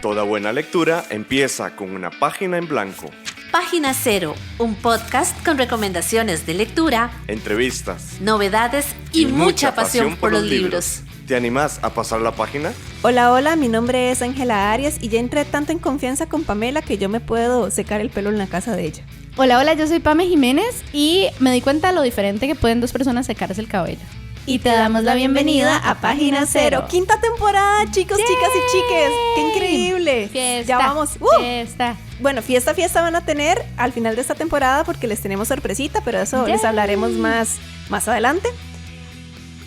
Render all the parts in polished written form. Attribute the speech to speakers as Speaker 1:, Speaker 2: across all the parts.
Speaker 1: Toda buena lectura empieza con una página en blanco.
Speaker 2: Página Cero, un podcast con recomendaciones de lectura,
Speaker 1: entrevistas,
Speaker 2: novedades y mucha pasión por los libros.
Speaker 1: ¿Te animás a pasar la página?
Speaker 3: Hola, mi nombre es Ángela Arias y ya entré tanto en confianza con Pamela que yo me puedo secar el pelo en la casa de ella.
Speaker 4: Hola, yo soy Pame Jiménez y me di cuenta de lo diferente que pueden dos personas secarse el cabello.
Speaker 3: Y te damos la bienvenida a Página Cero. Quinta temporada, chicos,
Speaker 4: ¡Yay!
Speaker 3: chicas y chiques. ¡Qué increíble!
Speaker 4: Fiesta,
Speaker 3: ya vamos.
Speaker 4: Fiesta.
Speaker 3: Bueno, fiesta van a tener al final de esta temporada porque les tenemos sorpresita, pero eso
Speaker 4: ¡Yay!
Speaker 3: les hablaremos más adelante.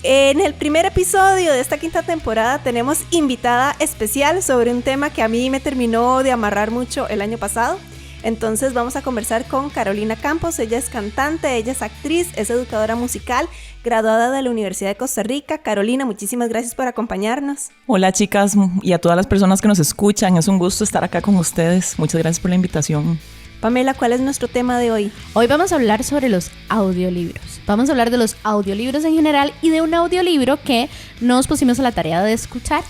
Speaker 3: En el primer episodio de esta quinta temporada tenemos invitada especial sobre un tema que a mí me terminó de amarrar mucho el año pasado. Entonces vamos a conversar con Carolina Campos. Ella es cantante, ella es actriz, es educadora musical, graduada de la Universidad de Costa Rica. Carolina, muchísimas gracias por acompañarnos.
Speaker 5: Hola chicas y a todas las personas que nos escuchan, es un gusto estar acá con ustedes. Muchas gracias por la invitación.
Speaker 3: Pamela, ¿cuál es nuestro tema de hoy?
Speaker 4: Hoy vamos a hablar sobre los audiolibros. Vamos a hablar de los audiolibros en general y de un audiolibro que nos pusimos a la tarea de escuchar.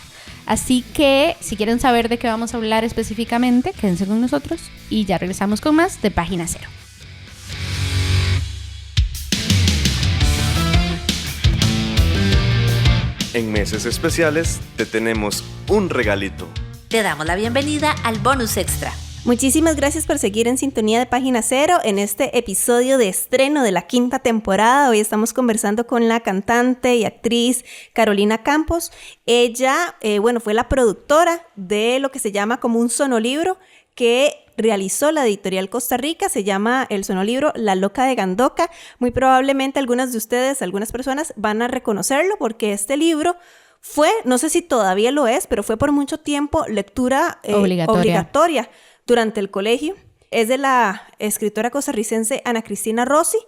Speaker 4: Así que, si quieren saber de qué vamos a hablar específicamente, quédense con nosotros y ya regresamos con más de Página Cero.
Speaker 1: En meses especiales te tenemos un regalito.
Speaker 2: Te damos la bienvenida al bonus extra.
Speaker 3: Muchísimas gracias por seguir en sintonía de Página Cero en este episodio de estreno de la quinta temporada. Hoy estamos conversando con la cantante y actriz Carolina Campos. Ella, fue la productora de lo que se llama como un sonolibro que realizó la editorial Costa Rica. Se llama el sonolibro La Loca de Gandoca. Muy probablemente algunas de ustedes, algunas personas van a reconocerlo porque este libro fue, no sé si todavía lo es, pero fue por mucho tiempo lectura obligatoria durante el colegio. Es de la escritora costarricense Ana Cristina Rossi,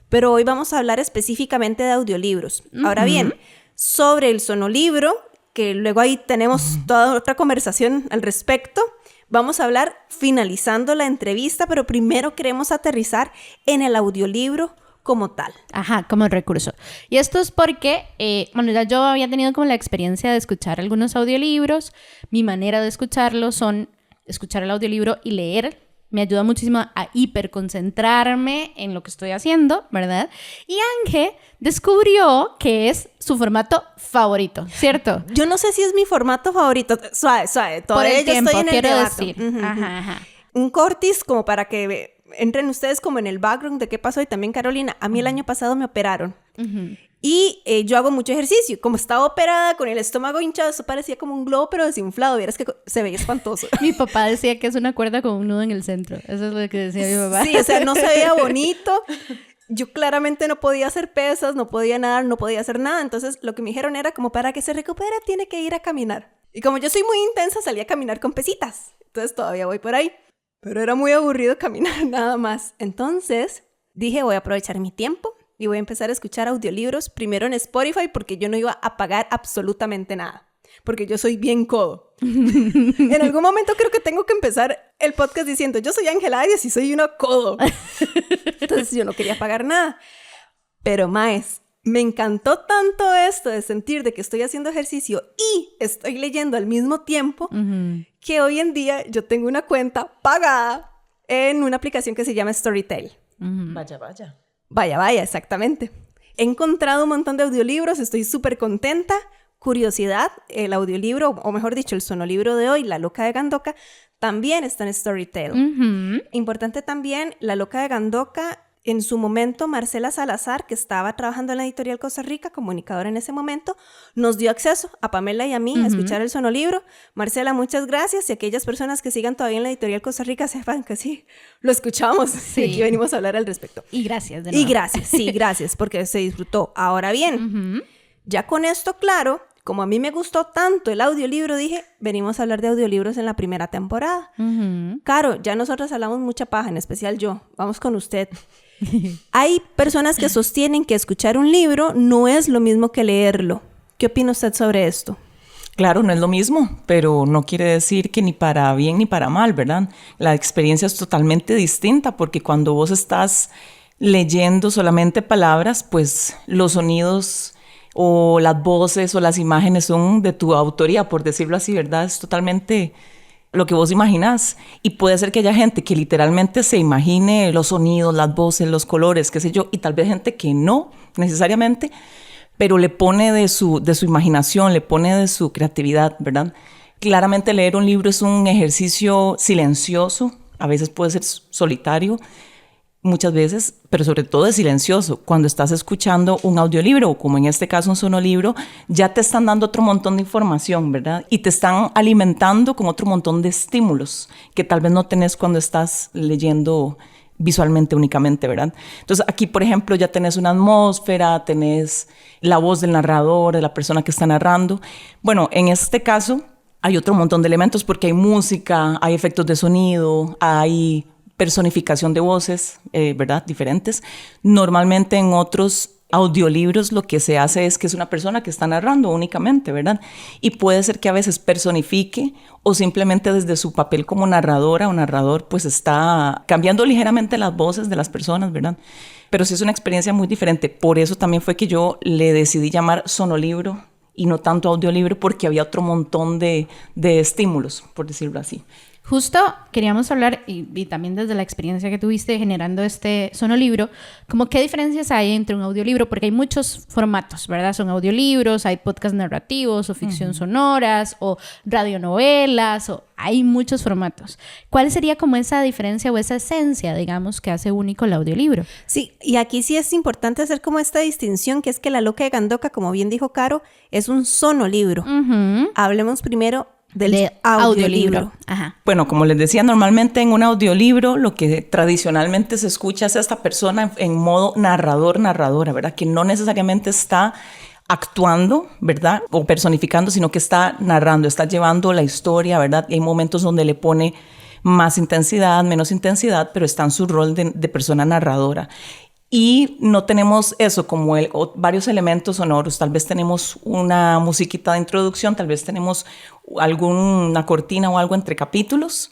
Speaker 3: pero hoy vamos a hablar específicamente de audiolibros. Ahora bien, sobre el sonolibro, que luego ahí tenemos toda otra conversación al respecto, vamos a hablar finalizando la entrevista, pero primero queremos aterrizar en el audiolibro como tal.
Speaker 4: Ajá, como recurso. Y esto es porque, ya yo había tenido como la experiencia de escuchar algunos audiolibros. Mi manera de escucharlos son escuchar el audiolibro y leer. Me ayuda muchísimo a hiperconcentrarme en lo que estoy haciendo, ¿verdad? Y Ángel descubrió que es su formato favorito, ¿cierto?
Speaker 3: Yo no sé si es mi formato favorito. Suave. Todavía yo estoy en el debate.
Speaker 4: Ajá.
Speaker 3: Un cortis como para que entren ustedes como en el background de qué pasó. Y también Carolina, a mí el año pasado me operaron. Y yo hago mucho ejercicio. Como estaba operada con el estómago hinchado, eso parecía como un globo pero desinflado. Vieras que se veía espantoso.
Speaker 4: Mi papá decía que es una cuerda con un nudo en el centro. Eso es lo que decía mi papá.
Speaker 3: Sí, o sea, no se veía bonito. Yo claramente no podía hacer pesas, no podía nadar, no podía hacer nada. Entonces lo que me dijeron era como para que se recupere tiene que ir a caminar. Y como yo soy muy intensa, salí a caminar con pesitas. Entonces todavía voy por ahí. Pero era muy aburrido caminar nada más. Entonces dije, voy a aprovechar mi tiempo y voy a empezar a escuchar audiolibros primero en Spotify porque yo no iba a pagar absolutamente nada. Porque yo soy bien codo. En algún momento creo que tengo que empezar el podcast diciendo, yo soy Ángela Arias y soy una codo. Entonces yo no quería pagar nada. Pero maes, me encantó tanto esto de sentir de que estoy haciendo ejercicio y estoy leyendo al mismo tiempo que hoy en día yo tengo una cuenta pagada en una aplicación que se llama Storytel. Vaya, exactamente. He encontrado un montón de audiolibros, estoy súper contenta. Curiosidad, el audiolibro, o mejor dicho, el sonolibro de hoy, La Loca de Gandoca, también está en Storytel. Importante también, La Loca de Gandoca, en su momento, Marcela Salazar, que estaba trabajando en la editorial Costa Rica, comunicadora en ese momento, nos dio acceso a Pamela y a mí a escuchar el sonolibro. Marcela, muchas gracias. Y aquellas personas que sigan todavía en la editorial Costa Rica sepan que sí, lo escuchamos. Sí. Y aquí venimos a hablar al respecto.
Speaker 4: Y gracias de nuevo.
Speaker 3: Y gracias, porque se disfrutó. Ahora bien, ya con esto claro, como a mí me gustó tanto el audiolibro, dije, venimos a hablar de audiolibros en la primera temporada. Caro, ya nosotros hablamos mucha paja, en especial yo. Vamos con usted. Hay personas que sostienen que escuchar un libro no es lo mismo que leerlo. ¿Qué opina usted sobre esto?
Speaker 5: Claro, no es lo mismo, pero no quiere decir que ni para bien ni para mal, ¿verdad? La experiencia es totalmente distinta porque cuando vos estás leyendo solamente palabras, pues los sonidos o las voces o las imágenes son de tu autoría, por decirlo así, ¿verdad? Es totalmente lo que vos imaginás. Y puede ser que haya gente que literalmente se imagine los sonidos, las voces, los colores, qué sé yo, y tal vez gente que no necesariamente, pero le pone de su imaginación, le pone de su creatividad, ¿verdad? Claramente leer un libro es un ejercicio silencioso, a veces puede ser solitario, muchas veces, pero sobre todo es silencioso. Cuando estás escuchando un audiolibro, o como en este caso un sonolibro, ya te están dando otro montón de información, ¿verdad? Y te están alimentando con otro montón de estímulos que tal vez no tenés cuando estás leyendo visualmente únicamente, ¿verdad? Entonces aquí, por ejemplo, ya tenés una atmósfera, tenés la voz del narrador, de la persona que está narrando. Bueno, en este caso hay otro montón de elementos porque hay música, hay efectos de sonido, hay personificación de voces, ¿verdad? Diferentes. Normalmente en otros audiolibros lo que se hace es que es una persona que está narrando únicamente, ¿verdad? Y puede ser que a veces personifique o simplemente desde su papel como narradora o narrador pues está cambiando ligeramente las voces de las personas, ¿verdad? Pero sí es una experiencia muy diferente. Por eso también fue que yo le decidí llamar sonolibro y no tanto audiolibro, porque había otro montón de estímulos, por decirlo así.
Speaker 4: Justo queríamos hablar, y también desde la experiencia que tuviste generando este sonolibro, como qué diferencias hay entre un audiolibro, porque hay muchos formatos, ¿verdad? Son audiolibros, hay podcast narrativos, o ficción sonoras, o radionovelas, o hay muchos formatos. ¿Cuál sería como esa diferencia o esa esencia, digamos, que hace único el audiolibro?
Speaker 3: Sí, y aquí sí es importante hacer como esta distinción, que es que La Loca de Gandoca, como bien dijo Caro, es un sonolibro. Hablemos primero del audiolibro.
Speaker 4: Ajá.
Speaker 5: Bueno, como les decía, normalmente en un audiolibro lo que tradicionalmente se escucha es a esta persona en modo narradora, ¿verdad? Que no necesariamente está actuando, ¿verdad? O personificando, sino que está narrando, está llevando la historia, ¿verdad? Y hay momentos donde le pone más intensidad, menos intensidad, pero está en su rol de persona narradora. Y no tenemos eso como varios elementos sonoros. Tal vez tenemos una musiquita de introducción, tal vez tenemos alguna cortina o algo entre capítulos,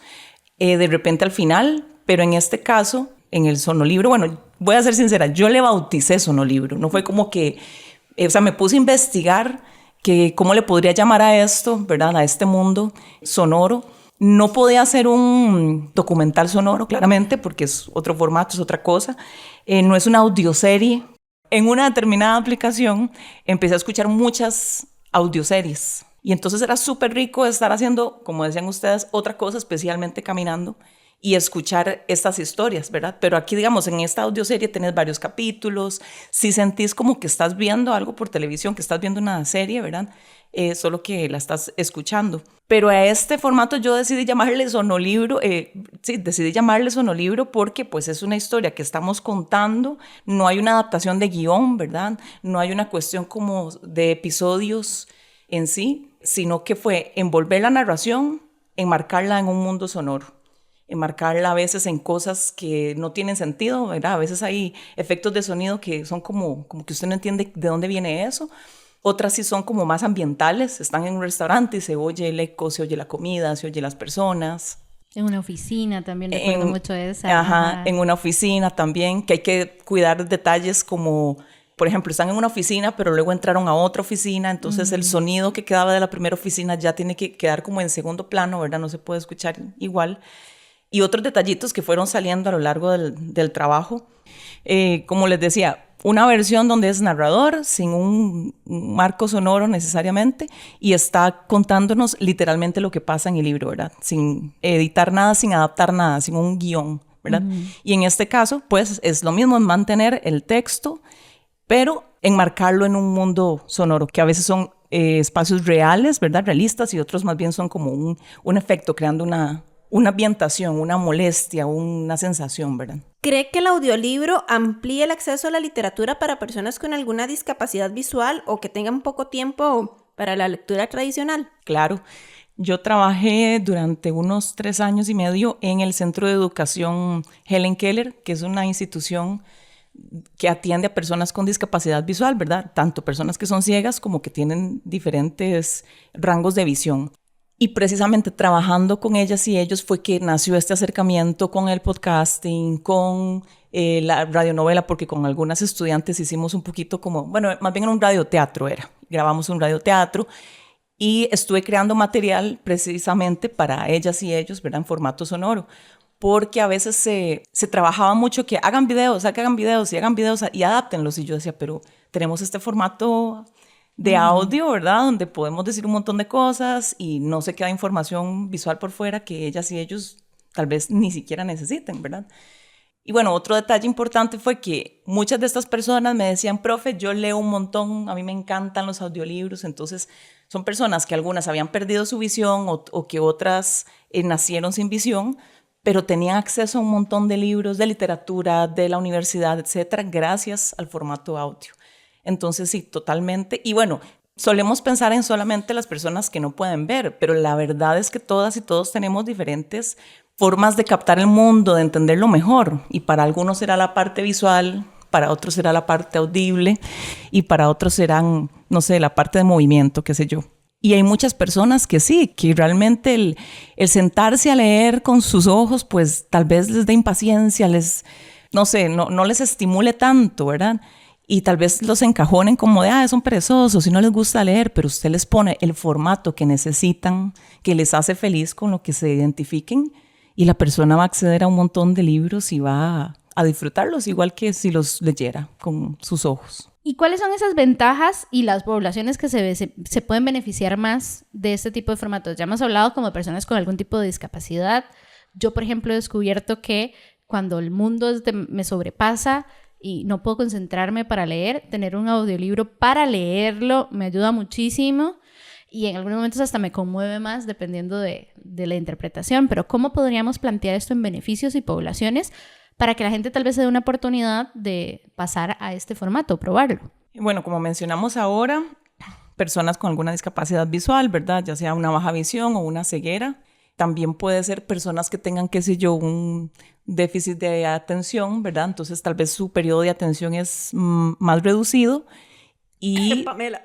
Speaker 5: de repente al final, pero en este caso, en el sonolibro, bueno, voy a ser sincera, yo le bauticé sonolibro, no fue como que, o sea, me puse a investigar que cómo le podría llamar a esto, ¿verdad? A este mundo sonoro. No podía hacer un documental sonoro, claramente, porque es otro formato, es otra cosa. No es una audioserie. En una determinada aplicación empecé a escuchar muchas audioseries. Y entonces era súper rico estar haciendo, como decían ustedes, otra cosa, especialmente caminando, y escuchar estas historias, ¿verdad? Pero aquí, digamos, en esta audioserie tenés varios capítulos. Si sentís como que estás viendo algo por televisión, que estás viendo una serie, ¿verdad? Solo que la estás escuchando. Pero a este formato yo decidí llamarle sonolibro, decidí llamarle sonolibro porque pues es una historia que estamos contando, no hay una adaptación de guión, ¿verdad? No hay una cuestión como de episodios en sí, sino que fue envolver la narración, enmarcarla en un mundo sonoro, enmarcarla a veces en cosas que no tienen sentido, ¿verdad? A veces hay efectos de sonido que son como que usted no entiende de dónde viene eso. Otras sí son como más ambientales, están en un restaurante y se oye el eco, se oye la comida, se oye las personas.
Speaker 4: En una oficina también, recuerdo mucho de esa.
Speaker 5: Ajá, en una oficina también, que hay que cuidar detalles como, por ejemplo, están en una oficina, pero luego entraron a otra oficina, entonces el sonido que quedaba de la primera oficina ya tiene que quedar como en segundo plano, ¿verdad? No se puede escuchar igual. Y otros detallitos que fueron saliendo a lo largo del trabajo. Como les decía, una versión donde es narrador, sin un marco sonoro necesariamente, y está contándonos literalmente lo que pasa en el libro, ¿verdad? Sin editar nada, sin adaptar nada, sin un guión, ¿verdad? Y en este caso, pues, es lo mismo, mantener el texto, pero enmarcarlo en un mundo sonoro, que a veces son espacios reales, ¿verdad? Realistas, y otros más bien son como un efecto, creando una ambientación, una molestia, una sensación, ¿verdad?
Speaker 3: ¿Cree que el audiolibro amplía el acceso a la literatura para personas con alguna discapacidad visual o que tengan poco tiempo para la lectura tradicional?
Speaker 5: Claro. Yo trabajé durante unos 3 años y medio en el Centro de Educación Helen Keller, que es una institución que atiende a personas con discapacidad visual, ¿verdad? Tanto personas que son ciegas como que tienen diferentes rangos de visión. Y precisamente trabajando con ellas y ellos fue que nació este acercamiento con el podcasting, con la radionovela, porque con algunas estudiantes hicimos un poquito como, bueno, más bien un radioteatro grabamos un radioteatro Y estuve creando material precisamente para ellas y ellos, ¿verdad? En formato sonoro. Porque a veces se trabajaba mucho que hagan videos y adáptenlos. Y yo decía, pero tenemos este formato de audio, ¿verdad? Donde podemos decir un montón de cosas y no se queda información visual por fuera que ellas y ellos tal vez ni siquiera necesiten, ¿verdad? Y bueno, otro detalle importante fue que muchas de estas personas me decían, profe, yo leo un montón, a mí me encantan los audiolibros. Entonces son personas que algunas habían perdido su visión o que otras nacieron sin visión, pero tenían acceso a un montón de libros, de literatura, de la universidad, etcétera, gracias al formato audio. Entonces sí, totalmente. Y bueno, solemos pensar en solamente las personas que no pueden ver, pero la verdad es que todas y todos tenemos diferentes formas de captar el mundo, de entenderlo mejor. Y para algunos será la parte visual, para otros será la parte audible y para otros serán, no sé, la parte de movimiento, qué sé yo. Y hay muchas personas que sí, que realmente el sentarse a leer con sus ojos, pues tal vez les dé impaciencia, no sé, no les estimule tanto, ¿verdad? Y tal vez los encajonen como de, son perezosos y no les gusta leer, pero usted les pone el formato que necesitan, que les hace feliz, con lo que se identifiquen, y la persona va a acceder a un montón de libros y va a disfrutarlos, igual que si los leyera con sus ojos.
Speaker 4: ¿Y cuáles son esas ventajas y las poblaciones que se pueden beneficiar más de este tipo de formatos? Ya hemos hablado como personas con algún tipo de discapacidad. Yo, por ejemplo, he descubierto que cuando el mundo me sobrepasa y no puedo concentrarme para leer, tener un audiolibro para leerlo me ayuda muchísimo. Y en algunos momentos hasta me conmueve más dependiendo de la interpretación. Pero ¿cómo podríamos plantear esto en beneficios y poblaciones para que la gente tal vez se dé una oportunidad de pasar a este formato, probarlo?
Speaker 5: Bueno, como mencionamos ahora, personas con alguna discapacidad visual, ¿verdad? Ya sea una baja visión o una ceguera. También puede ser personas que tengan, qué sé yo, un déficit de atención, ¿verdad? Entonces tal vez su periodo de atención es más reducido. Y
Speaker 3: Pamela.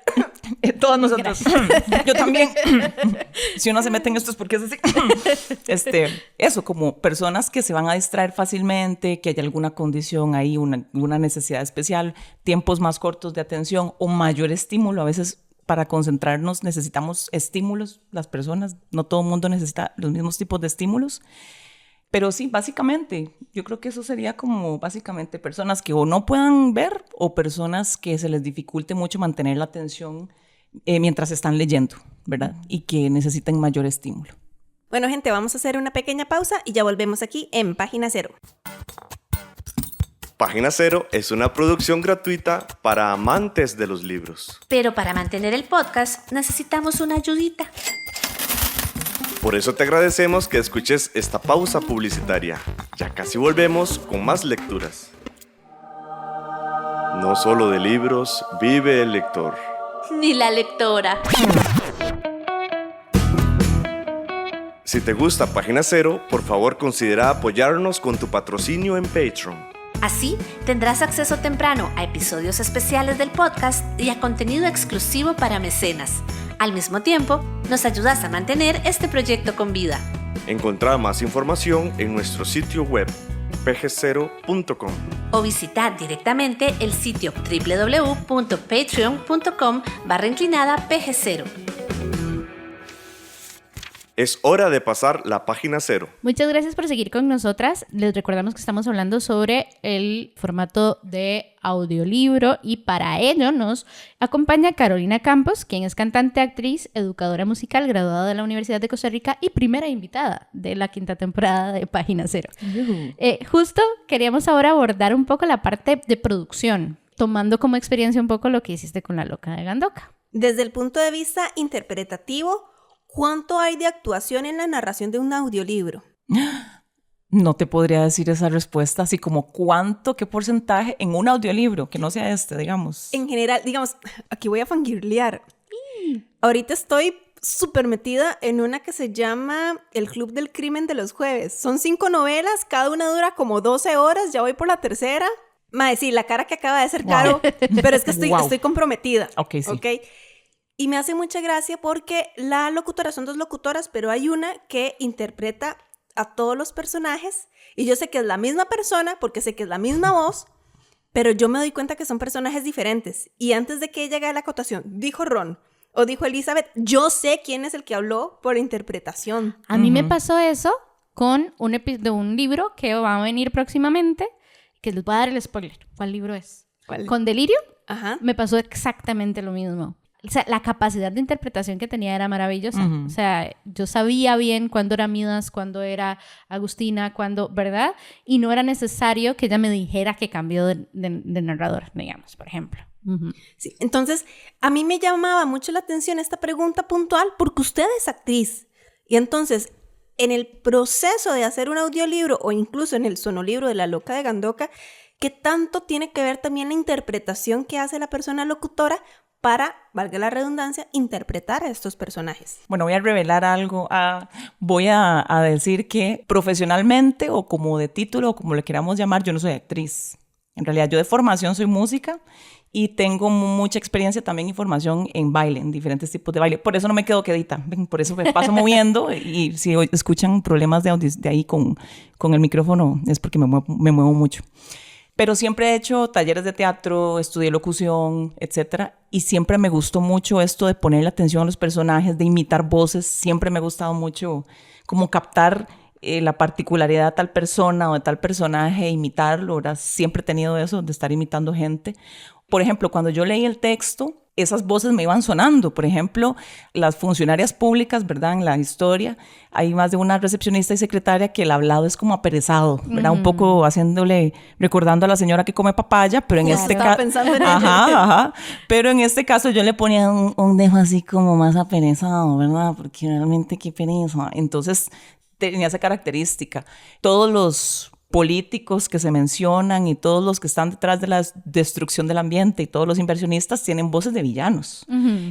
Speaker 5: Todos nosotros. Yo también. Si uno se mete en esto es porque es así. Eso, como personas que se van a distraer fácilmente, que hay alguna condición ahí, una necesidad especial, tiempos más cortos de atención o mayor estímulo. A veces para concentrarnos necesitamos estímulos. Las personas, no todo el mundo necesita los mismos tipos de estímulos. Pero sí, básicamente, yo creo que eso sería como básicamente personas que o no puedan ver o personas que se les dificulte mucho mantener la atención mientras están leyendo, ¿verdad? Y que necesiten mayor estímulo.
Speaker 3: Bueno, gente, vamos a hacer una pequeña pausa y ya volvemos aquí en Página Cero.
Speaker 1: Página Cero es una producción gratuita para amantes de los libros.
Speaker 2: Pero para mantener el podcast necesitamos una ayudita.
Speaker 1: Por eso te agradecemos que escuches esta pausa publicitaria. Ya casi volvemos con más lecturas. No solo de libros vive el lector.
Speaker 2: Ni la lectora.
Speaker 1: Si te gusta Página Cero, por favor considera apoyarnos con tu patrocinio en Patreon.
Speaker 2: Así tendrás acceso temprano a episodios especiales del podcast y a contenido exclusivo para mecenas. Al mismo tiempo, nos ayudas a mantener este proyecto con vida.
Speaker 1: Encontrá más información en nuestro sitio web, pg0.com.
Speaker 2: O visitar directamente el sitio www.patreon.com/pg0.
Speaker 1: Es hora de pasar la página cero.
Speaker 4: Muchas gracias por seguir con nosotras. Les recordamos que estamos hablando sobre el formato de audiolibro y para ello nos acompaña Carolina Campos, quien es cantante, actriz, educadora musical, graduada de la Universidad de Costa Rica y primera invitada de la 5ª temporada de Página Cero. Justo queríamos ahora abordar un poco la parte de producción, tomando como experiencia un poco lo que hiciste con La Loca de Gandoca.
Speaker 3: Desde el punto de vista interpretativo, ¿cuánto hay de actuación en la narración de un audiolibro?
Speaker 5: No te podría decir esa respuesta, así como cuánto, qué porcentaje en un audiolibro, que no sea digamos.
Speaker 3: En general, digamos, aquí voy a fangirlear. Ahorita estoy súper metida en una que se llama El Club del Crimen de los Jueves. Son 5 novelas, cada una dura como 12 horas, ya voy por la tercera. Mae, sí, la cara que acaba de hacer Caro, pero es que estoy comprometida.
Speaker 5: Ok, sí.
Speaker 3: ¿Okay? Y me hace mucha gracia porque la locutora, son 2 locutoras, pero hay una que interpreta a todos los personajes y yo sé que es la misma persona porque sé que es la misma voz, pero yo me doy cuenta que son personajes diferentes. Y antes de que ella haga la acotación, dijo Ron, O dijo Elizabeth, yo sé quién es el que habló por interpretación.
Speaker 4: A mí me pasó eso con de un libro que va a venir próximamente, que les voy a dar el spoiler. ¿Cuál libro es?
Speaker 3: ¿Cuál?
Speaker 4: Con Delirio.
Speaker 3: Ajá.
Speaker 4: Me pasó exactamente lo mismo. O sea, la capacidad de interpretación que tenía era maravillosa. O sea, yo sabía bien cuándo era Midas, cuándo era Agustina, cuándo, ¿verdad? Y no era necesario que ella me dijera que cambió de narrador, digamos, por ejemplo.
Speaker 3: Sí, entonces, a mí me llamaba mucho la atención esta pregunta puntual porque usted es actriz. Y entonces, en el proceso de hacer un audiolibro o incluso en el sonolibro de La Loca de Gandoca, ¿qué tanto tiene que ver también la interpretación que hace la persona locutora para, valga la redundancia, interpretar a estos personajes?
Speaker 5: Bueno, voy a revelar algo. Voy a decir que profesionalmente o como de título o como le queramos llamar, yo no soy actriz. En realidad, yo de formación soy música y tengo mucha experiencia también y formación en baile, en diferentes tipos de baile. Por eso no me quedo quedita, por eso me paso moviendo y si escuchan problemas de ahí con el micrófono es porque me muevo mucho. Pero siempre he hecho talleres de teatro, estudié locución, etcétera, y siempre me gustó mucho esto de ponerle atención a los personajes, de imitar voces. Siempre me ha gustado mucho como captar la particularidad de tal persona o de tal personaje, imitarlo, ¿verdad? Siempre he tenido eso de estar imitando gente. Por ejemplo, cuando yo leí el texto, esas voces me iban sonando. Por ejemplo, las funcionarias públicas, ¿verdad? En la historia hay más de una recepcionista y secretaria que el hablado es como aperezado, ¿verdad? Un poco recordando a la señora que come papaya, pero en este caso...
Speaker 3: pensando en
Speaker 5: Ajá. Pero en este caso yo le ponía un dejo así como más aperezado, ¿verdad? Porque realmente qué pereza. Entonces tenía esa característica. Todos los políticos que se mencionan y todos los que están detrás de la destrucción del ambiente y todos los inversionistas tienen voces de villanos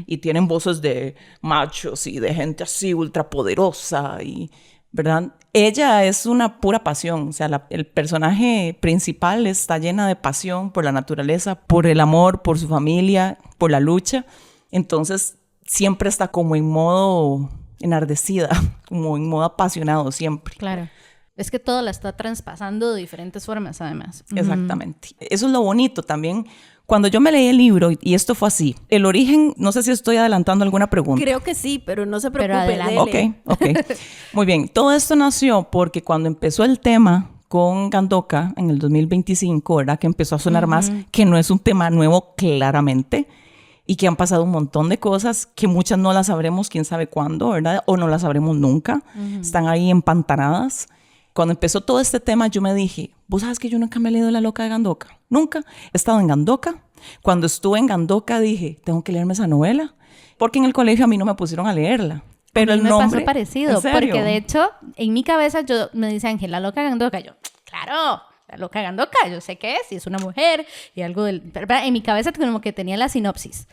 Speaker 5: y tienen voces de machos y de gente así ultrapoderosa y, ¿verdad? Ella es una pura pasión, o sea, el personaje principal está llena de pasión por la naturaleza, por el amor, por su familia, por la lucha. Entonces siempre está como en modo enardecida, como en modo apasionado siempre.
Speaker 4: Claro. Es que todo la está traspasando de diferentes formas, además.
Speaker 5: Exactamente. Eso es lo bonito también. Cuando yo me leí el libro, y esto fue así, el origen, no sé si estoy adelantando alguna pregunta.
Speaker 3: Creo que sí, pero no se
Speaker 4: Pero
Speaker 3: preocupe.
Speaker 4: adelante.
Speaker 5: Ok. Muy bien. Todo esto nació porque cuando empezó el tema con Gandoca en el 2025, ¿verdad? Que empezó a sonar más, que no es un tema nuevo claramente, y que han pasado un montón de cosas que muchas no las sabremos quién sabe cuándo, ¿verdad? O no las sabremos nunca. Están ahí empantanadas. Cuando empezó todo este tema, yo me dije, ¿vos sabes que yo nunca me he leído La Loca de Gandoca? Nunca. He estado en Gandoca. Cuando estuve en Gandoca dije, tengo que leerme esa novela. Porque en el colegio a mí no me pusieron a leerla. Pero
Speaker 4: a mí
Speaker 5: el nombre...
Speaker 4: me pasó parecido.
Speaker 5: ¿En serio?
Speaker 4: Porque de hecho, en mi cabeza me dice Ángel, La Loca de Gandoca. Yo, claro, La Loca de Gandoca. Yo sé qué es. Y es una mujer. Y algo del... Pero en mi cabeza como que tenía la sinopsis.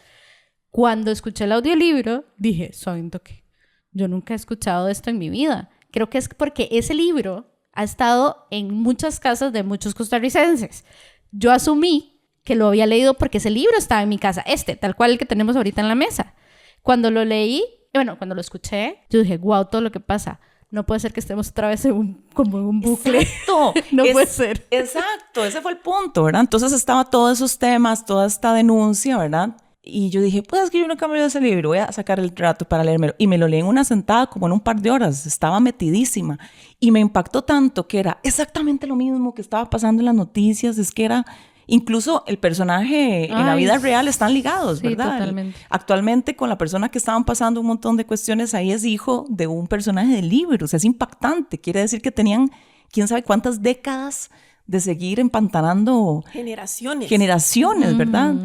Speaker 4: Cuando escuché el audiolibro, dije, soy un toque. Yo nunca he escuchado esto en mi vida. Creo que es porque ese libro ha estado en muchas casas de muchos costarricenses. Yo asumí que lo había leído porque ese libro estaba en mi casa, tal cual el que tenemos ahorita en la mesa. Cuando lo leí, cuando lo escuché, yo dije, wow, todo lo que pasa. No puede ser que estemos otra vez como en un bucle.
Speaker 5: Exacto.
Speaker 4: No puede ser.
Speaker 5: Exacto, ese fue el punto, ¿verdad? Entonces estaba todos esos temas, toda esta denuncia, ¿verdad? Y yo dije, pues es que yo nunca me leo ese libro, voy a sacar el rato para leérmelo. Y me lo leí en una sentada como en un par de horas, estaba metidísima. Y me impactó tanto que era exactamente lo mismo que estaba pasando en las noticias, es que era... Incluso el personaje en la vida real están ligados,
Speaker 4: sí,
Speaker 5: ¿verdad?
Speaker 4: Totalmente.
Speaker 5: Actualmente con la persona que estaban pasando un montón de cuestiones, ahí es hijo de un personaje del libro, o sea, es impactante. Quiere decir que tenían quién sabe cuántas décadas de seguir empantanando... Generaciones, ¿verdad?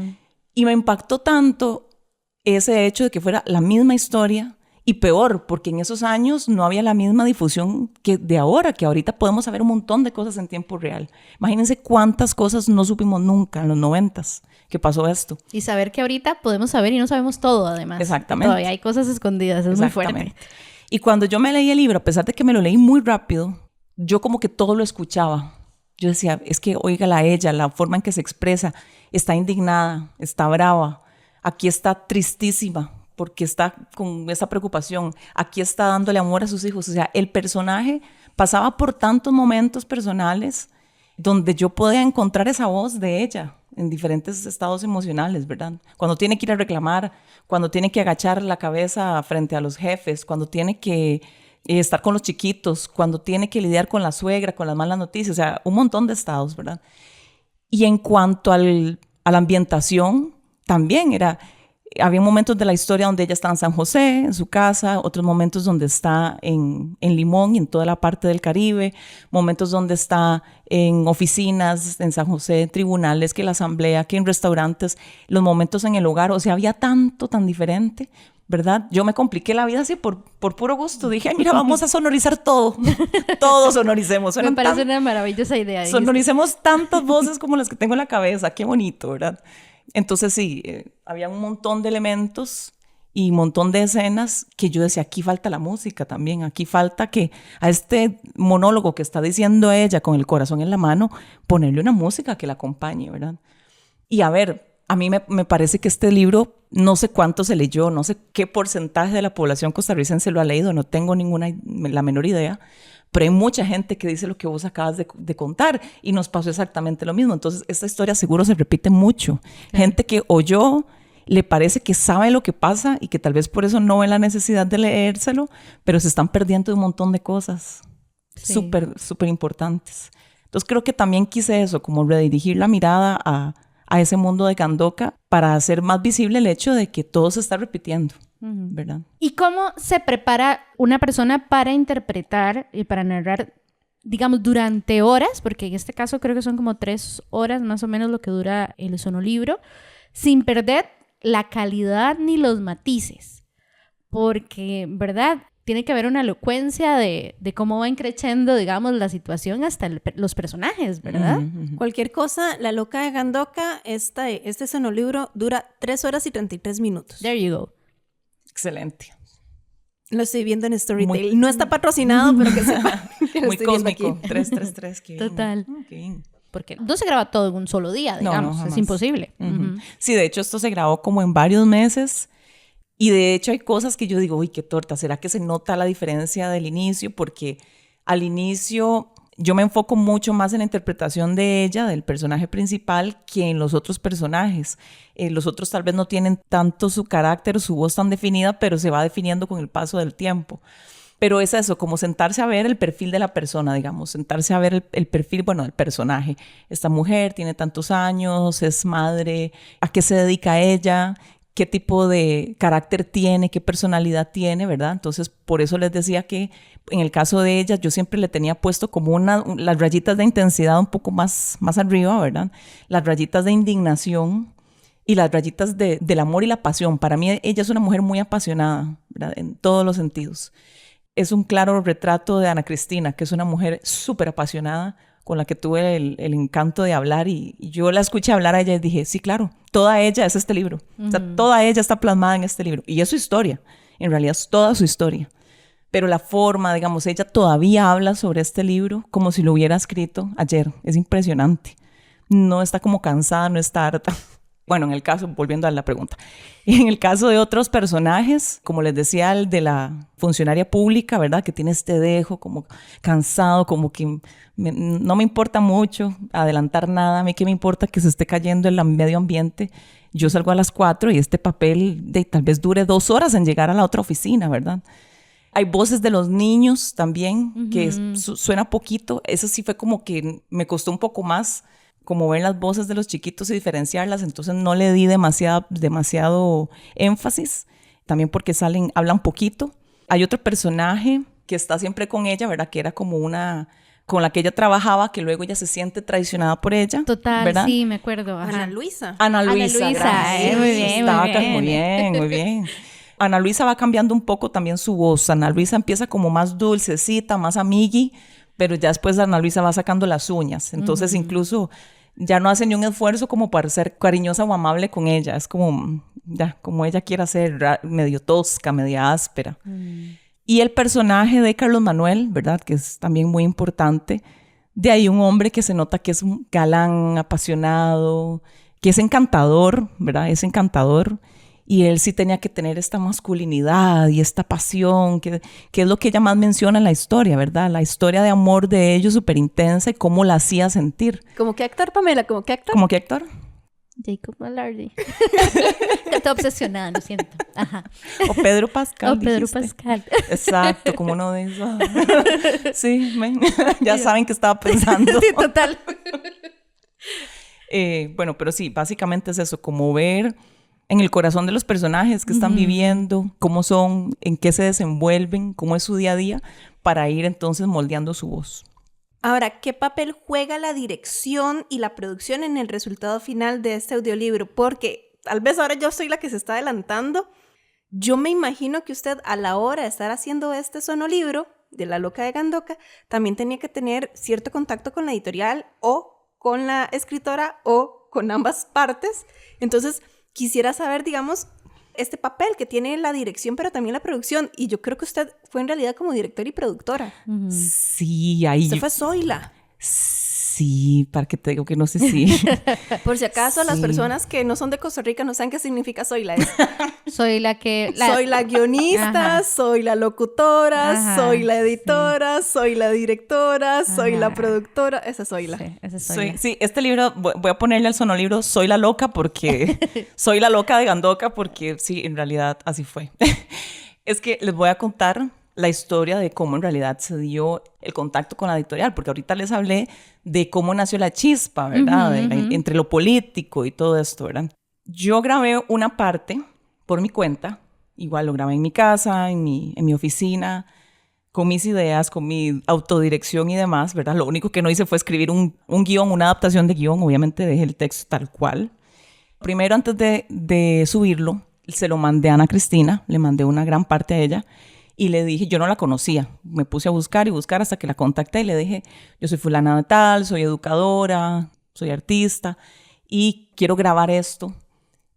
Speaker 5: Y me impactó tanto ese hecho de que fuera la misma historia y peor, porque en esos años no había la misma difusión que de ahora, que ahorita podemos saber un montón de cosas en tiempo real. Imagínense cuántas cosas no supimos nunca en los 90s que pasó esto.
Speaker 4: Y saber que ahorita podemos saber y no sabemos todo, además.
Speaker 5: Exactamente.
Speaker 4: Todavía hay cosas escondidas, es muy fuerte.
Speaker 5: Y cuando yo me leí el libro, a pesar de que me lo leí muy rápido, yo como que todo lo escuchaba. Yo decía, es que óigala a ella, la forma en que se expresa, está indignada, está brava, aquí está tristísima porque está con esa preocupación, aquí está dándole amor a sus hijos. O sea, el personaje pasaba por tantos momentos personales donde yo podía encontrar esa voz de ella, en diferentes estados emocionales, ¿verdad? Cuando tiene que ir a reclamar, cuando tiene que agachar la cabeza frente a los jefes, cuando tiene que estar con los chiquitos, cuando tiene que lidiar con la suegra, con las malas noticias, o sea, un montón de estados, ¿verdad? Y en cuanto a la ambientación, también había momentos de la historia donde ella está en San José, en su casa, otros momentos donde está en Limón y en toda la parte del Caribe, momentos donde está en oficinas en San José, en tribunales, que en la asamblea, que en restaurantes, los momentos en el hogar, o sea, había tanto tan diferente, ¿verdad? Yo me compliqué la vida así por puro gusto. Dije, ay, mira, vamos a sonorizar todo. Todo sonoricemos.
Speaker 4: Me parece una maravillosa idea.
Speaker 5: Sonoricemos tantas voces como las que tengo en la cabeza. Qué bonito, ¿verdad? Entonces sí, había un montón de elementos y un montón de escenas que yo decía, aquí falta la música también, aquí falta que a este monólogo que está diciendo ella con el corazón en la mano, ponerle una música que la acompañe, ¿verdad? Y a ver, a mí me parece que este libro, no sé cuánto se leyó, no sé qué porcentaje de la población costarricense lo ha leído, no tengo la menor idea, pero hay mucha gente que dice lo que vos acabas de contar y nos pasó exactamente lo mismo. Entonces, esta historia seguro se repite mucho. Gente que oyó, le parece que sabe lo que pasa y que tal vez por eso no ve la necesidad de leérselo, pero se están perdiendo de un montón de cosas súper, súper importantes. Entonces, creo que también quise eso, como redirigir la mirada a ese mundo de Gandoca para hacer más visible el hecho de que todo se está repitiendo. ¿Verdad?
Speaker 4: ¿Y cómo se prepara una persona para interpretar y para narrar, digamos, durante horas? Porque en este caso creo que son como 3 horas más o menos lo que dura el sonolibro, sin perder la calidad ni los matices. Porque, ¿verdad? Tiene que haber una elocuencia de cómo va creciendo, digamos, la situación hasta los personajes, ¿verdad?
Speaker 3: Cualquier cosa, La Loca de Gandoca, este sonolibro dura 3 horas y 33 minutos.
Speaker 4: There you go.
Speaker 5: Excelente.
Speaker 3: Lo estoy viendo en Storytel. No está patrocinado, pero que sepa.
Speaker 5: Muy cósmico. 333. Qué bien.
Speaker 4: Total.
Speaker 5: Qué bien.
Speaker 4: Porque no se graba todo en un solo día, digamos.
Speaker 5: No,
Speaker 4: es imposible.
Speaker 5: Sí, de hecho, esto se grabó como en varios meses. Y de hecho hay cosas que yo digo, uy, qué torta. ¿Será que se nota la diferencia del inicio? Porque al inicio yo me enfoco mucho más en la interpretación de ella, del personaje principal, que en los otros personajes. Los otros tal vez no tienen tanto su carácter, su voz tan definida, pero se va definiendo con el paso del tiempo. Pero es eso, como sentarse a ver el perfil de la persona, digamos, sentarse a ver el perfil, bueno, del personaje. Esta mujer tiene tantos años, es madre, ¿a qué se dedica ella? ¿Qué tipo de carácter tiene? ¿Qué personalidad tiene? ¿Verdad? Entonces, por eso les decía que en el caso de ella, yo siempre le tenía puesto como las rayitas de intensidad un poco más arriba, ¿verdad? Las rayitas de indignación y las rayitas del amor y la pasión. Para mí, ella es una mujer muy apasionada, ¿verdad? En todos los sentidos. Es un claro retrato de Ana Cristina, que es una mujer súper apasionada, con la que tuve el encanto de hablar, y yo la escuché hablar a ella y dije, sí, claro, toda ella es este libro. O sea, toda ella está plasmada en este libro. Y es su historia, en realidad es toda su historia. Pero la forma, digamos, ella todavía habla sobre este libro como si lo hubiera escrito ayer. Es impresionante. No está como cansada, no está harta. Bueno, en el caso, volviendo a la pregunta, en el caso de otros personajes, como les decía, el de la funcionaria pública, ¿verdad? Que tiene este dejo como cansado, como que no me importa mucho adelantar nada, a mí que me importa que se esté cayendo el medio ambiente. Yo salgo a las 4 y este papel tal vez dure 2 horas en llegar a la otra oficina, ¿verdad? Hay voces de los niños también, que suena poquito. Eso sí fue como que me costó un poco más, como ver las voces de los chiquitos y diferenciarlas, entonces no le di demasiado énfasis, también porque hablan poquito. Hay otro personaje que está siempre con ella, ¿verdad? Que era como con la que ella trabajaba, que luego ella se siente traicionada por ella.
Speaker 4: Total,
Speaker 5: ¿verdad?
Speaker 4: Sí, me acuerdo. Ajá.
Speaker 3: Ana Luisa.
Speaker 5: Ana Luisa,
Speaker 4: muy bien.
Speaker 5: Muy bien. Ana Luisa va cambiando un poco también su voz. Ana Luisa empieza como más dulcecita, más amigui, pero ya después Ana Luisa va sacando las uñas. Entonces incluso ya no hace ni un esfuerzo como para ser cariñosa o amable con ella. Es como ella quiere ser, medio tosca, media áspera. Y el personaje de Carlos Manuel, ¿verdad? Que es también muy importante. De ahí un hombre que se nota que es un galán, apasionado, que es encantador, ¿verdad? Es encantador. Y él sí tenía que tener esta masculinidad y esta pasión, que es lo que ella más menciona en la historia, ¿verdad? La historia de amor de ellos súper intensa y cómo la hacía sentir.
Speaker 3: ¿Cómo qué actor, Pamela? ¿Cómo qué actor?
Speaker 5: ¿Cómo qué actor?
Speaker 4: Jacob Malardy. Estoy obsesionada, lo siento. Ajá.
Speaker 5: O Pedro Pascal.
Speaker 4: O Pedro
Speaker 5: dijiste.
Speaker 4: Pascal.
Speaker 5: Exacto, como uno de esos. Sí, ya saben que estaba pensando.
Speaker 4: Sí, total.
Speaker 5: Bueno, pero sí, básicamente es eso, como ver en el corazón de los personajes que están viviendo, cómo son, en qué se desenvuelven, cómo es su día a día, para ir entonces moldeando su voz.
Speaker 3: Ahora, ¿qué papel juega la dirección y la producción en el resultado final de este audiolibro? Porque tal vez ahora yo soy la que se está adelantando. Yo me imagino que usted a la hora de estar haciendo este sonolibro de La Loca de Gandoca, también tenía que tener cierto contacto con la editorial o con la escritora o con ambas partes. Entonces, quisiera saber, digamos, este papel que tiene la dirección, pero también la producción. Y yo creo que usted fue en realidad como directora y productora.
Speaker 5: Sí, ahí...
Speaker 3: Usted fue Zoila.
Speaker 5: Sí, para que te digo que no sé si...
Speaker 3: Por si acaso, las
Speaker 5: Sí.
Speaker 3: personas que no son de Costa Rica no saben qué significa Zoila.
Speaker 4: Soy la que...
Speaker 3: Soy la guionista,
Speaker 4: Ajá.
Speaker 3: soy la locutora,
Speaker 4: Ajá,
Speaker 3: soy la editora, soy la directora, soy la
Speaker 4: Ajá.
Speaker 3: productora. Esa es Zoila.
Speaker 4: Sí, esa soy yo.
Speaker 5: Sí, este libro, voy a ponerle al sonolibro Soy la Loca porque... Soy la Loca de Gandoca porque sí, en realidad así fue. Es que les voy a contar la historia de cómo en realidad se dio el contacto con la editorial, porque ahorita les hablé de cómo nació la chispa, ¿verdad? Entre lo político y todo esto, ¿verdad? Yo grabé una parte por mi cuenta, igual lo grabé en mi casa, en mi oficina, con mis ideas, con mi autodirección y demás, ¿verdad? Lo único que no hice fue escribir un guión, una adaptación de guión, obviamente dejé el texto tal cual. Primero, antes de subirlo, se lo mandé a Ana Cristina, le mandé una gran parte a ella, y le dije, yo no la conocía, me puse a buscar y buscar hasta que la contacté y le dije, yo soy fulana de tal, soy educadora, soy artista y quiero grabar esto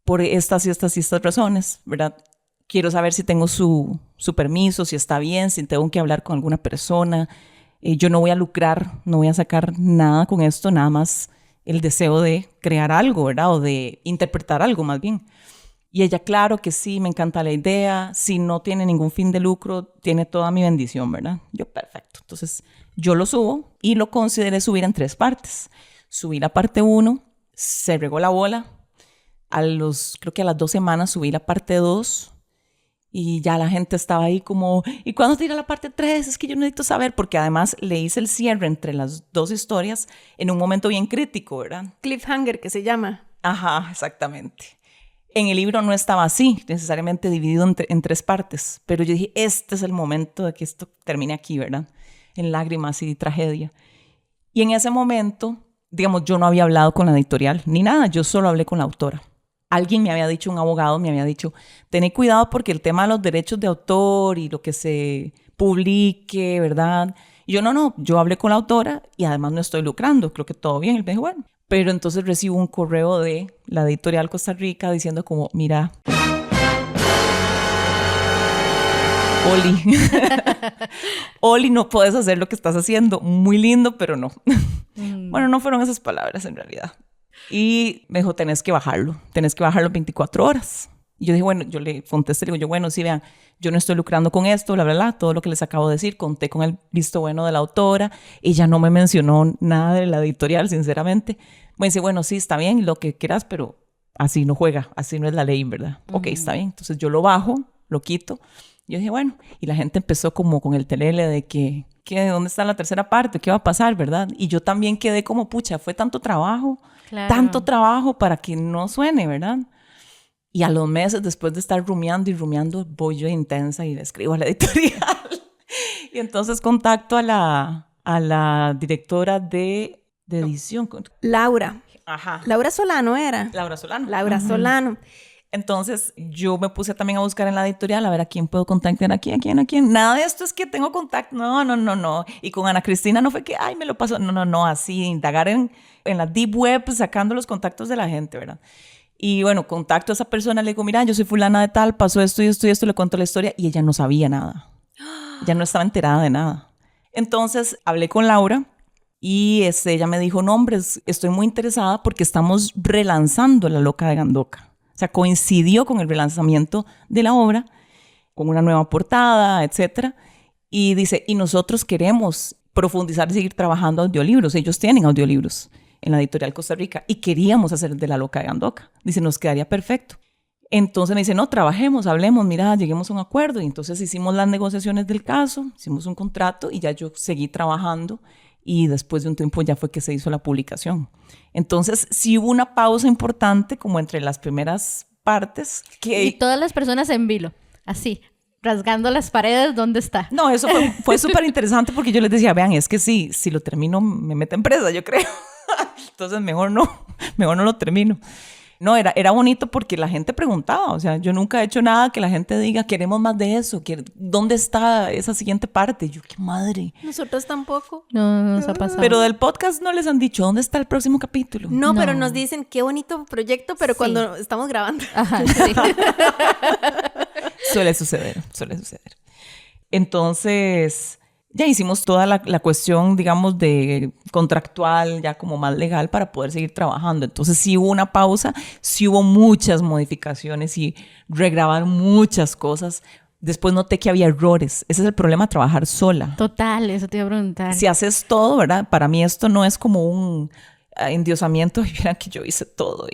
Speaker 5: por estas y estas y estas razones, ¿verdad? Quiero saber si tengo su permiso, si está bien, si tengo que hablar con alguna persona. Yo no voy a lucrar, no voy a sacar nada con esto, nada más el deseo de crear algo, ¿verdad? O de interpretar algo más bien. Y ella, claro que sí, me encanta la idea. Si no tiene ningún fin de lucro, tiene toda mi bendición, ¿verdad? Yo, perfecto. Entonces, yo lo subo y lo consideré subir en 3 partes. Subí la parte 1, se regó la bola. Creo que a las 2 semanas subí la parte 2 y ya la gente estaba ahí como, ¿y cuándo tira la parte 3? Es que yo necesito saber, porque además le hice el cierre entre las 2 historias en un momento bien crítico, ¿verdad?
Speaker 3: Cliffhanger, que se llama.
Speaker 5: Ajá, exactamente. En el libro no estaba así, necesariamente dividido en 3 partes, pero yo dije, este es el momento de que esto termine aquí, ¿verdad? En lágrimas y tragedia. Y en ese momento, digamos, yo no había hablado con la editorial, ni nada, yo solo hablé con la autora. Alguien me había dicho, un abogado me había dicho, tened cuidado porque el tema de los derechos de autor y lo que se publique, ¿verdad? Y yo, no, yo hablé con la autora y además no estoy lucrando, creo que todo bien. Y me dijo, bueno. Pero entonces recibo un correo de la editorial Costa Rica diciendo como, mira, Oli, no puedes hacer lo que estás haciendo, muy lindo, pero no. Bueno, no fueron esas palabras en realidad. Y me dijo, tenés que bajarlo 24 horas. Y yo dije, bueno, yo le contesté, le digo, bueno, sí, vean, yo no estoy lucrando con esto, bla, bla, bla, todo lo que les acabo de decir, conté con el visto bueno de la autora, ella no me mencionó nada de la editorial, sinceramente. Me dice, bueno, sí, está bien, lo que quieras, pero así no juega, así no es la ley, ¿verdad? Ok, está bien. Entonces yo lo bajo, lo quito. Yo dije, bueno, y la gente empezó como con el telele de que ¿dónde está la tercera parte? ¿Qué va a pasar, verdad? Y yo también quedé como, pucha, fue tanto trabajo para que no suene, ¿verdad? Y a los meses, después de estar rumiando y rumiando, voy yo intensa y le escribo a la editorial. Y entonces contacto a la directora de edición.
Speaker 3: Laura.
Speaker 5: Ajá.
Speaker 3: Laura Solano era.
Speaker 5: Laura Solano.
Speaker 3: Laura Solano.
Speaker 5: Entonces yo me puse también a buscar en la editorial a ver a quién puedo contactar, a quién. Nada de esto es que tengo contacto. No. Y con Ana Cristina no fue que, ay, me lo pasó. No. Así, indagar en la deep web, sacando los contactos de la gente, ¿verdad? Y bueno, contacto a esa persona, le digo, mira, yo soy fulana de tal, pasó esto y esto y esto, le cuento la historia y ella no sabía nada. Ella no estaba enterada de nada. Entonces hablé con Laura y ella me dijo, no, hombre, estoy muy interesada porque estamos relanzando La Loca de Gandoca. O sea, coincidió con el relanzamiento de la obra, con una nueva portada, etc. Y dice, y nosotros queremos profundizar y seguir trabajando audiolibros. Ellos tienen audiolibros. en la editorial Costa Rica y queríamos hacer de La Loca de Andoca. Dice, nos quedaría perfecto. Entonces me dice, no, trabajemos, hablemos, mira, lleguemos a un acuerdo. Y entonces hicimos las negociaciones del caso, hicimos un contrato y ya yo seguí trabajando y después de un tiempo ya fue que se hizo la publicación. Entonces sí hubo una pausa importante como entre las primeras partes.
Speaker 4: Y todas las personas en vilo, así, rasgando las paredes, ¿dónde está?
Speaker 5: No, eso fue súper interesante porque yo les decía, vean, es que si lo termino me meten presa, yo creo. Entonces mejor no lo termino. No, era bonito porque la gente preguntaba, o sea, yo nunca he hecho nada que la gente diga, queremos más de eso, ¿dónde está esa siguiente parte? Yo, qué madre.
Speaker 3: Nosotros tampoco.
Speaker 4: No nos ha pasado.
Speaker 5: Pero del podcast no les han dicho, ¿dónde está el próximo capítulo?
Speaker 3: No, pero nos dicen, qué bonito proyecto, pero
Speaker 4: Sí.
Speaker 3: cuando estamos grabando.
Speaker 4: Ajá, sí.
Speaker 5: Suele suceder. Entonces, ya hicimos toda la cuestión, digamos, de contractual, ya como más legal para poder seguir trabajando. Entonces sí hubo una pausa, sí hubo muchas modificaciones y regrabar muchas cosas. Después noté que había errores. Ese es el problema, trabajar sola.
Speaker 4: Total, eso te iba a preguntar.
Speaker 5: Si haces todo, ¿verdad? Para mí esto no es como un endiosamiento. Y vieran que yo hice todo.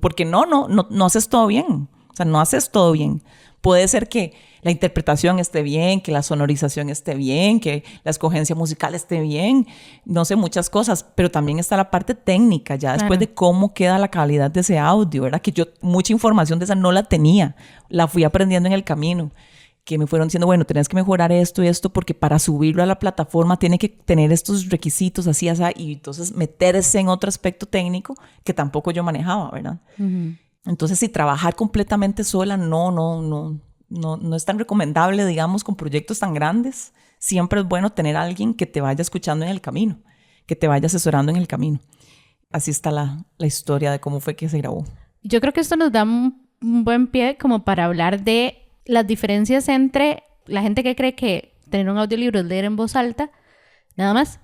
Speaker 5: Porque no haces todo bien. O sea, no haces todo bien. Puede ser que la interpretación esté bien, que la sonorización esté bien, que la escogencia musical esté bien, no sé, muchas cosas, pero también está la parte técnica, ya después de cómo queda la calidad de ese audio, ¿verdad? Que yo mucha información de esa no la tenía, la fui aprendiendo en el camino, que me fueron diciendo, bueno, tenés que mejorar esto y esto, porque para subirlo a la plataforma tiene que tener estos requisitos, así, y entonces meterse en otro aspecto técnico que tampoco yo manejaba, ¿verdad? Uh-huh. Entonces, si trabajar completamente sola, no es tan recomendable, digamos, con proyectos tan grandes. Siempre es bueno tener a alguien que te vaya escuchando en el camino, que te vaya asesorando en el camino. Así está la historia de cómo fue que se grabó.
Speaker 4: Yo creo que esto nos da un buen pie como para hablar de las diferencias entre la gente que cree que tener un audiolibro es leer en voz alta, nada más,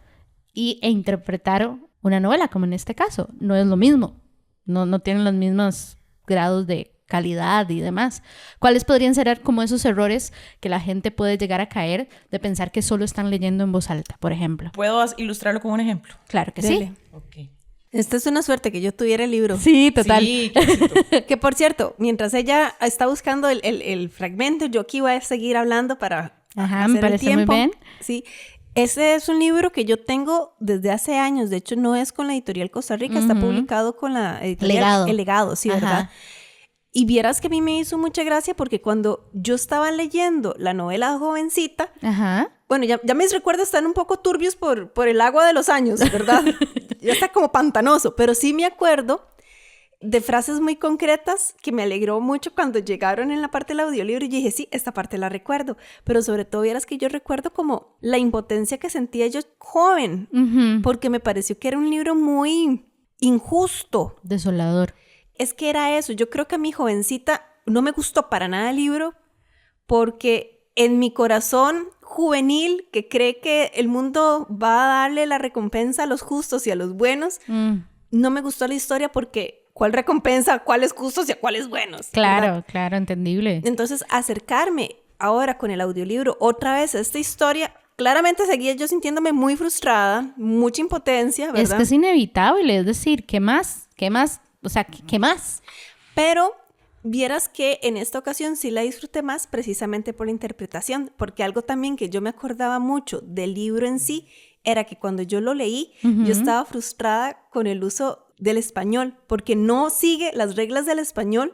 Speaker 4: e interpretar una novela, como en este caso. No es lo mismo. No tienen los mismos grados de calidad y demás. ¿Cuáles podrían ser como esos errores que la gente puede llegar a caer de pensar que solo están leyendo en voz alta, por ejemplo?
Speaker 5: ¿Puedo ilustrarlo con un ejemplo?
Speaker 4: Claro que
Speaker 3: Dele.
Speaker 4: sí.
Speaker 5: Ok.
Speaker 3: Esta es una suerte que yo tuviera el libro.
Speaker 4: Sí, total.
Speaker 5: Sí,
Speaker 3: Que por cierto, mientras ella está buscando el fragmento, yo aquí voy a seguir hablando para
Speaker 4: Ajá,
Speaker 3: hacer
Speaker 4: me parece
Speaker 3: el tiempo.
Speaker 4: muy bien.
Speaker 3: Sí. Ese es un libro que yo tengo desde hace años. De hecho, no es con la editorial Costa Rica, está publicado con la editorial
Speaker 4: Legado.
Speaker 3: El Legado, sí,
Speaker 4: Ajá.
Speaker 3: ¿verdad? Y vieras que a mí me hizo mucha gracia porque cuando yo estaba leyendo la novela Jovencita,
Speaker 4: Ajá.
Speaker 3: bueno, ya mis recuerdos están un poco turbios por el agua de los años, ¿verdad? Ya está como pantanoso, pero sí me acuerdo de frases muy concretas que me alegró mucho cuando llegaron en la parte del audiolibro y dije, sí, esta parte la recuerdo, pero sobre todo vieras que yo recuerdo como la impotencia que sentía yo joven, porque me pareció que era un libro muy injusto.
Speaker 4: Desolador.
Speaker 3: Es que era eso, yo creo que a mi Jovencita no me gustó para nada el libro porque en mi corazón juvenil que cree que el mundo va a darle la recompensa a los justos y a los buenos, no me gustó la historia porque ¿cuál recompensa? ¿Cuáles justos y a cuáles buenos?
Speaker 4: Claro,
Speaker 3: ¿verdad?
Speaker 4: claro, entendible.
Speaker 3: Entonces acercarme ahora con el audiolibro otra vez a esta historia, claramente seguía yo sintiéndome muy frustrada, mucha impotencia, ¿verdad?
Speaker 4: Es que es inevitable, es decir, ¿qué más? ¿Qué más? O sea, ¿qué más?
Speaker 3: Pero vieras que en esta ocasión sí la disfruté más precisamente por la interpretación, porque algo también que yo me acordaba mucho del libro en sí era que cuando yo lo leí, yo estaba frustrada con el uso del español, porque no sigue las reglas del español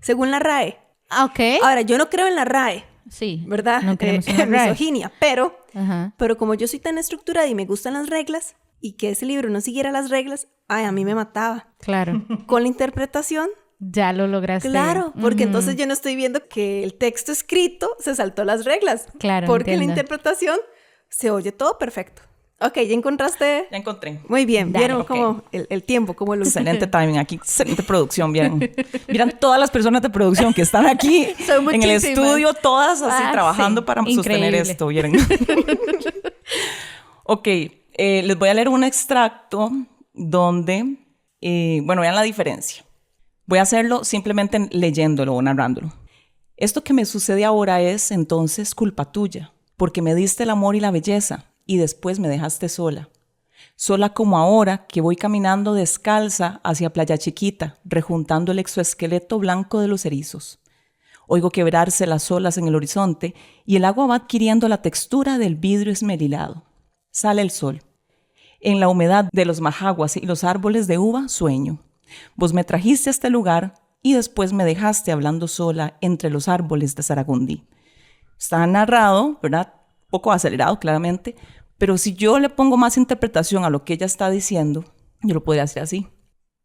Speaker 3: según la RAE.
Speaker 4: Ah, ok.
Speaker 3: Ahora, yo no creo en la RAE,
Speaker 4: Sí.
Speaker 3: ¿verdad?
Speaker 4: No creemos en la RAE.
Speaker 3: Misoginia, pero como yo soy tan estructurada y me gustan las reglas, y que ese libro no siguiera las reglas, ay, a mí me mataba.
Speaker 4: Claro.
Speaker 3: Con la interpretación,
Speaker 4: Ya lo lograste.
Speaker 3: claro, porque entonces yo no estoy viendo que el texto escrito se saltó las reglas.
Speaker 4: Claro,
Speaker 3: porque en la
Speaker 4: entiendo.
Speaker 3: interpretación se oye todo perfecto. Ok, ¿ya encontraste?
Speaker 5: Ya encontré.
Speaker 3: Muy bien,
Speaker 4: Dale,
Speaker 3: vieron
Speaker 5: ok.
Speaker 3: como el tiempo, como lo
Speaker 5: Excelente timing aquí, excelente producción, vieran todas las personas de producción que están aquí
Speaker 4: Son
Speaker 5: en el
Speaker 4: muchísimas.
Speaker 5: estudio, todas así
Speaker 4: Ah,
Speaker 5: trabajando
Speaker 4: sí.
Speaker 5: para sostener
Speaker 4: Increíble.
Speaker 5: esto, vieran. Ok, les voy a leer un extracto donde, bueno, vean la diferencia. Voy a hacerlo simplemente leyéndolo o narrándolo. Esto que me sucede ahora es entonces culpa tuya, porque me diste el amor y la belleza y después me dejaste sola. sola como ahora que voy caminando descalza hacia Playa Chiquita, rejuntando el exoesqueleto blanco de los erizos. Oigo quebrarse las olas en el horizonte y el agua va adquiriendo la textura del vidrio esmerilado. Sale el sol. En la humedad de los majaguas y los árboles de uva sueño. Vos me trajiste a este lugar y después me dejaste hablando sola entre los árboles de Saragundí. Está narrado, ¿verdad? Poco acelerado, claramente, pero si yo le pongo más interpretación a lo que ella está diciendo, yo lo podría hacer así.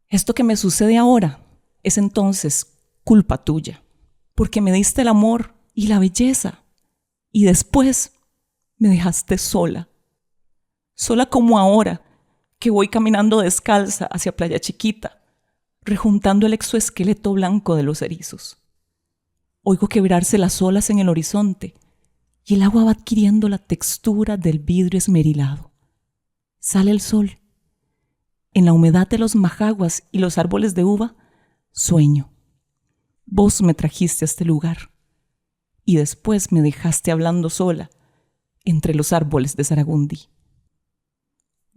Speaker 5: Esto que me sucede ahora es entonces culpa tuya, porque me diste el amor y la belleza, y después me dejaste sola. Sola como ahora, que voy caminando descalza hacia Playa Chiquita, rejuntando el exoesqueleto blanco de los erizos. Oigo quebrarse las olas en el horizonte y el agua va adquiriendo la textura del vidrio esmerilado. Sale el sol. En la humedad de los majaguas y los árboles de uva, sueño. Vos me trajiste a este lugar y después me dejaste hablando sola entre los árboles de Saragundí.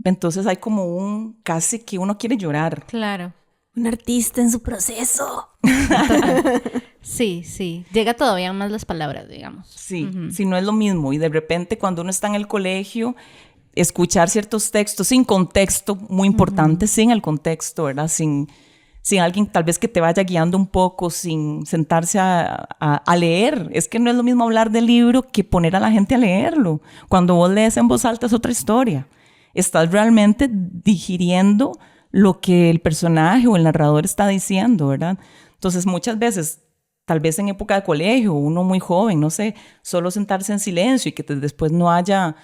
Speaker 5: Entonces hay como casi que uno quiere llorar.
Speaker 4: Claro.
Speaker 3: Un artista en su proceso.
Speaker 4: Sí, sí. Llega todavía más las palabras, digamos.
Speaker 5: Sí, sí, no es lo mismo. Y de repente cuando uno está en el colegio, escuchar ciertos textos sin contexto, muy importante, sin el contexto, ¿verdad? Sin alguien tal vez que te vaya guiando un poco, sin sentarse a leer. Es que no es lo mismo hablar del libro que poner a la gente a leerlo. Cuando vos lees en voz alta es otra historia. Estás realmente digiriendo lo que el personaje o el narrador está diciendo, ¿verdad? Entonces muchas veces, tal vez en época de colegio, uno muy joven, no sé, solo sentarse en silencio y que después no haya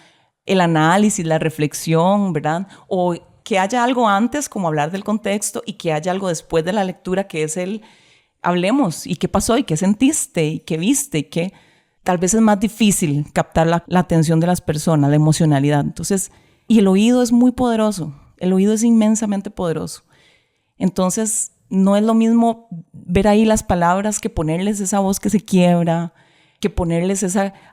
Speaker 5: el análisis, la reflexión, ¿verdad? O que haya algo antes, como hablar del contexto, y que haya algo después de la lectura, que es hablemos, y qué pasó, y qué sentiste, y qué viste, y qué... Tal vez es más difícil captar la atención de las personas, la emocionalidad. Entonces, y el oído es muy poderoso. El oído es inmensamente poderoso. Entonces, no es lo mismo ver ahí las palabras que ponerles esa voz que se quiebra, que ponerles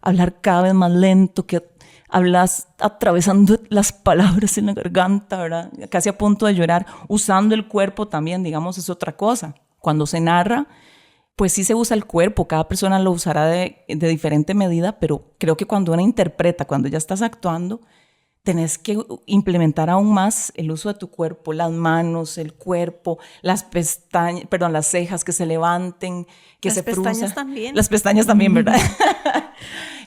Speaker 5: hablar cada vez más lento, que hablas atravesando las palabras en la garganta, ¿verdad? Casi a punto de llorar, usando el cuerpo también, digamos, es otra cosa. Cuando se narra, pues sí se usa el cuerpo, cada persona lo usará de diferente medida, pero creo que cuando uno interpreta, cuando ya estás actuando, tenés que implementar aún más el uso de tu cuerpo, las manos, el cuerpo, las cejas que se levanten, que se frunzan. Las pestañas también. Las pestañas también, ¿verdad?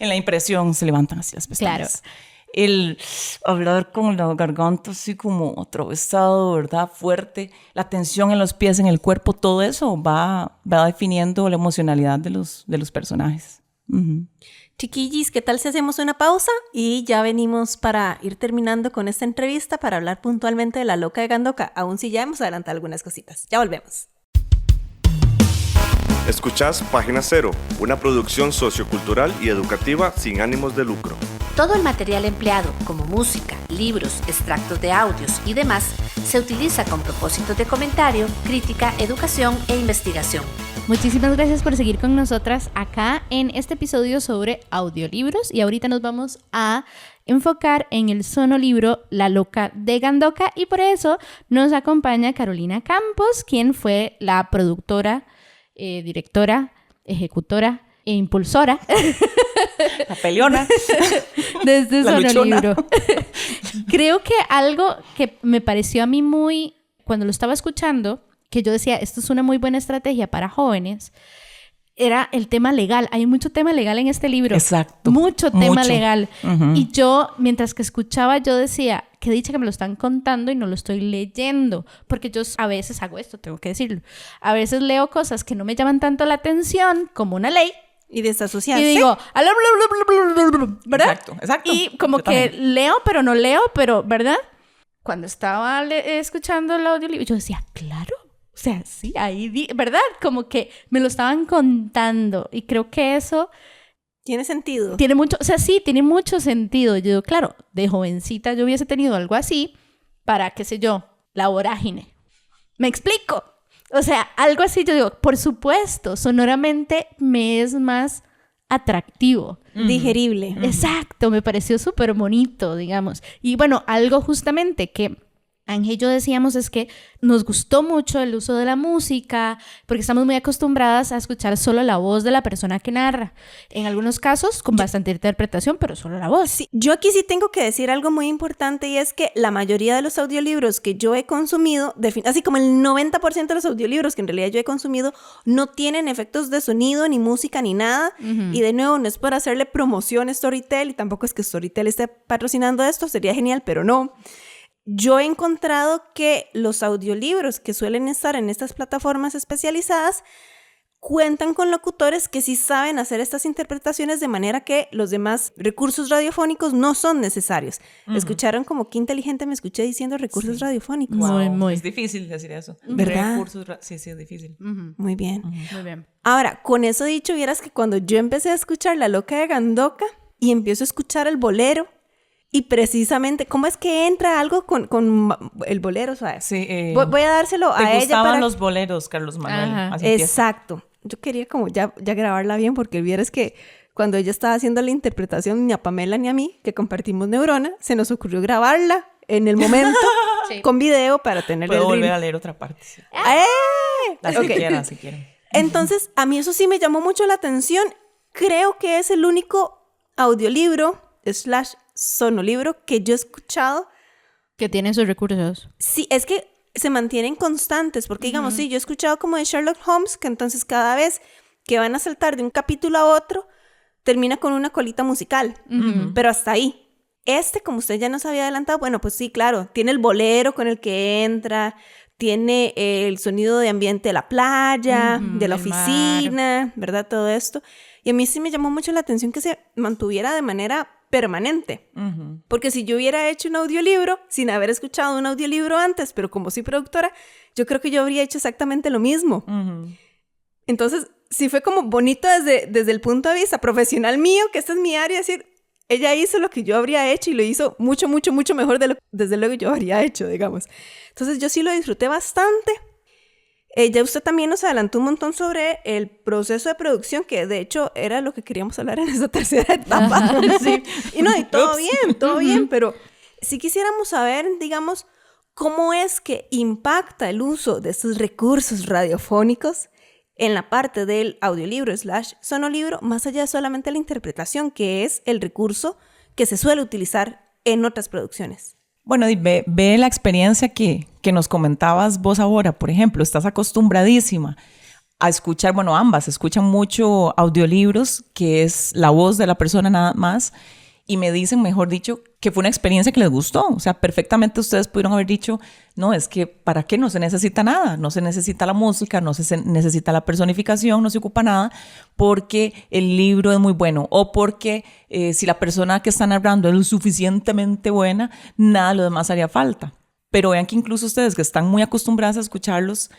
Speaker 5: En la impresión se levantan así las pestañas. Claro. El hablar con la garganta así como atravesado, ¿verdad? Fuerte, la tensión en los pies, en el cuerpo, todo eso va definiendo la emocionalidad de los personajes. Uh-huh.
Speaker 3: Chiquillis, ¿qué tal si hacemos una pausa? Y ya venimos para ir terminando con esta entrevista para hablar puntualmente de La Loca de Gandoca, aún si ya hemos adelantado algunas cositas. Ya volvemos.
Speaker 1: Escuchás Página Cero, una producción sociocultural y educativa sin ánimos de lucro.
Speaker 2: Todo el material empleado, como música, libros, extractos de audios y demás, se utiliza con propósitos de comentario, crítica, educación e investigación.
Speaker 4: Muchísimas gracias por seguir con nosotras acá en este episodio sobre audiolibros, y ahorita nos vamos a enfocar en el sonolibro La Loca de Gandoca, y por eso nos acompaña Carolina Campos, quien fue la productora, directora, ejecutora e impulsora
Speaker 5: la peleona
Speaker 4: de este sonolibro. Creo que algo que me pareció a mí muy, cuando lo estaba escuchando, que yo decía, esto es una muy buena estrategia para jóvenes, era el tema legal. Hay mucho tema legal en este libro.
Speaker 5: Exacto.
Speaker 4: Mucho tema legal. Uh-huh. Y yo, mientras que escuchaba, yo decía, qué dicha que me lo están contando y no lo estoy leyendo. Porque yo a veces hago esto, tengo que decirlo. A veces leo cosas que no me llaman tanto la atención, como una ley.
Speaker 3: Y desasociarse.
Speaker 4: Y digo, ¿verdad?
Speaker 5: Exacto.
Speaker 4: Y como yo que también leo, pero no leo, pero, ¿verdad? Cuando estaba escuchando el audiolibro, yo decía, claro. O sea, sí, ahí, ¿verdad? Como que me lo estaban contando. Y creo que eso
Speaker 3: tiene sentido.
Speaker 4: Tiene mucho, o sea, sí, tiene mucho sentido. Yo digo, claro, de jovencita yo hubiese tenido algo así para, qué sé yo, la vorágine. ¿Me explico? O sea, algo así, yo digo, por supuesto, sonoramente me es más atractivo.
Speaker 3: Digerible.
Speaker 4: Exacto, me pareció súper bonito, digamos. Y bueno, algo justamente que Ángel y yo decíamos es que nos gustó mucho el uso de la música porque estamos muy acostumbradas a escuchar solo la voz de la persona que narra. En algunos casos con bastante interpretación, pero solo la voz.
Speaker 3: Sí, yo aquí sí tengo que decir algo muy importante y es que la mayoría de los audiolibros que yo he consumido, así como el 90% de los audiolibros que en realidad yo he consumido, no tienen efectos de sonido, ni música, ni nada. Y de nuevo, no es por hacerle promoción a Storytel y tampoco es que Storytel esté patrocinando esto, sería genial, pero no. Yo he encontrado que los audiolibros que suelen estar en estas plataformas especializadas cuentan con locutores que sí saben hacer estas interpretaciones de manera que los demás recursos radiofónicos no son necesarios. ¿Escucharon como qué inteligente me escuché diciendo recursos radiofónicos?
Speaker 4: Muy.
Speaker 5: Es difícil decir eso.
Speaker 3: ¿Verdad?
Speaker 5: Sí, es difícil.
Speaker 3: Muy bien.
Speaker 4: Muy bien.
Speaker 3: Ahora, con eso dicho, vieras que cuando yo empecé a escuchar La Loca de Gandoca y empiezo a escuchar el bolero, y precisamente, ¿cómo es que entra algo con el bolero? O sea,
Speaker 5: Sí,
Speaker 3: voy a dárselo a ella.
Speaker 5: Te gustaban los boleros, Carlos Manuel. Así empieza.
Speaker 3: Exacto. Yo quería como ya grabarla bien porque vieras que cuando ella estaba haciendo la interpretación, ni a Pamela ni a mí, que compartimos neurona, se nos ocurrió grabarla en el momento con video para tener
Speaker 5: Puedo
Speaker 3: el
Speaker 5: volver
Speaker 3: reel.
Speaker 5: a leer otra parte. Sí. Si quieren.
Speaker 3: Entonces, a mí eso sí me llamó mucho la atención. Creo que es el único audiolibro / sonolibro que yo he escuchado.
Speaker 4: Que tiene sus recursos.
Speaker 3: Sí, es que se mantienen constantes, porque digamos, sí, yo he escuchado como de Sherlock Holmes, que entonces cada vez que van a saltar de un capítulo a otro, termina con una colita musical, pero hasta ahí. Como usted ya nos había adelantado, bueno, pues sí, claro, tiene el bolero con el que entra, tiene el sonido de ambiente de la playa, de la oficina, ¿verdad? Todo esto. Y a mí sí me llamó mucho la atención que se mantuviera de manera permanente. Porque si yo hubiera hecho un audiolibro sin haber escuchado un audiolibro antes, pero como soy productora, yo creo que yo habría hecho exactamente lo mismo. Entonces, sí fue como bonito desde el punto de vista profesional mío, que esta es mi área, decir, ella hizo lo que yo habría hecho y lo hizo mucho, mucho, mucho mejor de lo que desde luego yo habría hecho, digamos. Entonces, yo sí lo disfruté bastante. Ya usted también nos adelantó un montón sobre el proceso de producción, que de hecho era lo que queríamos hablar en esta tercera etapa. Sí. Y no, y todo bien, pero sí quisiéramos saber, digamos, cómo es que impacta el uso de estos recursos radiofónicos en la parte del audiolibro / sonolibro, más allá de solamente la interpretación, que es el recurso que se suele utilizar en otras producciones.
Speaker 5: Bueno, y ve la experiencia que nos comentabas vos ahora, por ejemplo, estás acostumbradísima a escuchar, bueno, ambas escuchan mucho audiolibros, que es la voz de la persona nada más, y me dicen, mejor dicho, que fue una experiencia que les gustó. O sea, perfectamente ustedes pudieron haber dicho, no, es que ¿para qué? No se necesita nada, no se necesita la música, no se necesita la personificación, no se ocupa nada, porque el libro es muy bueno, o porque si la persona que está narrando es lo suficientemente buena, nada de lo demás haría falta. Pero vean que incluso ustedes que están muy acostumbradas a escucharlos,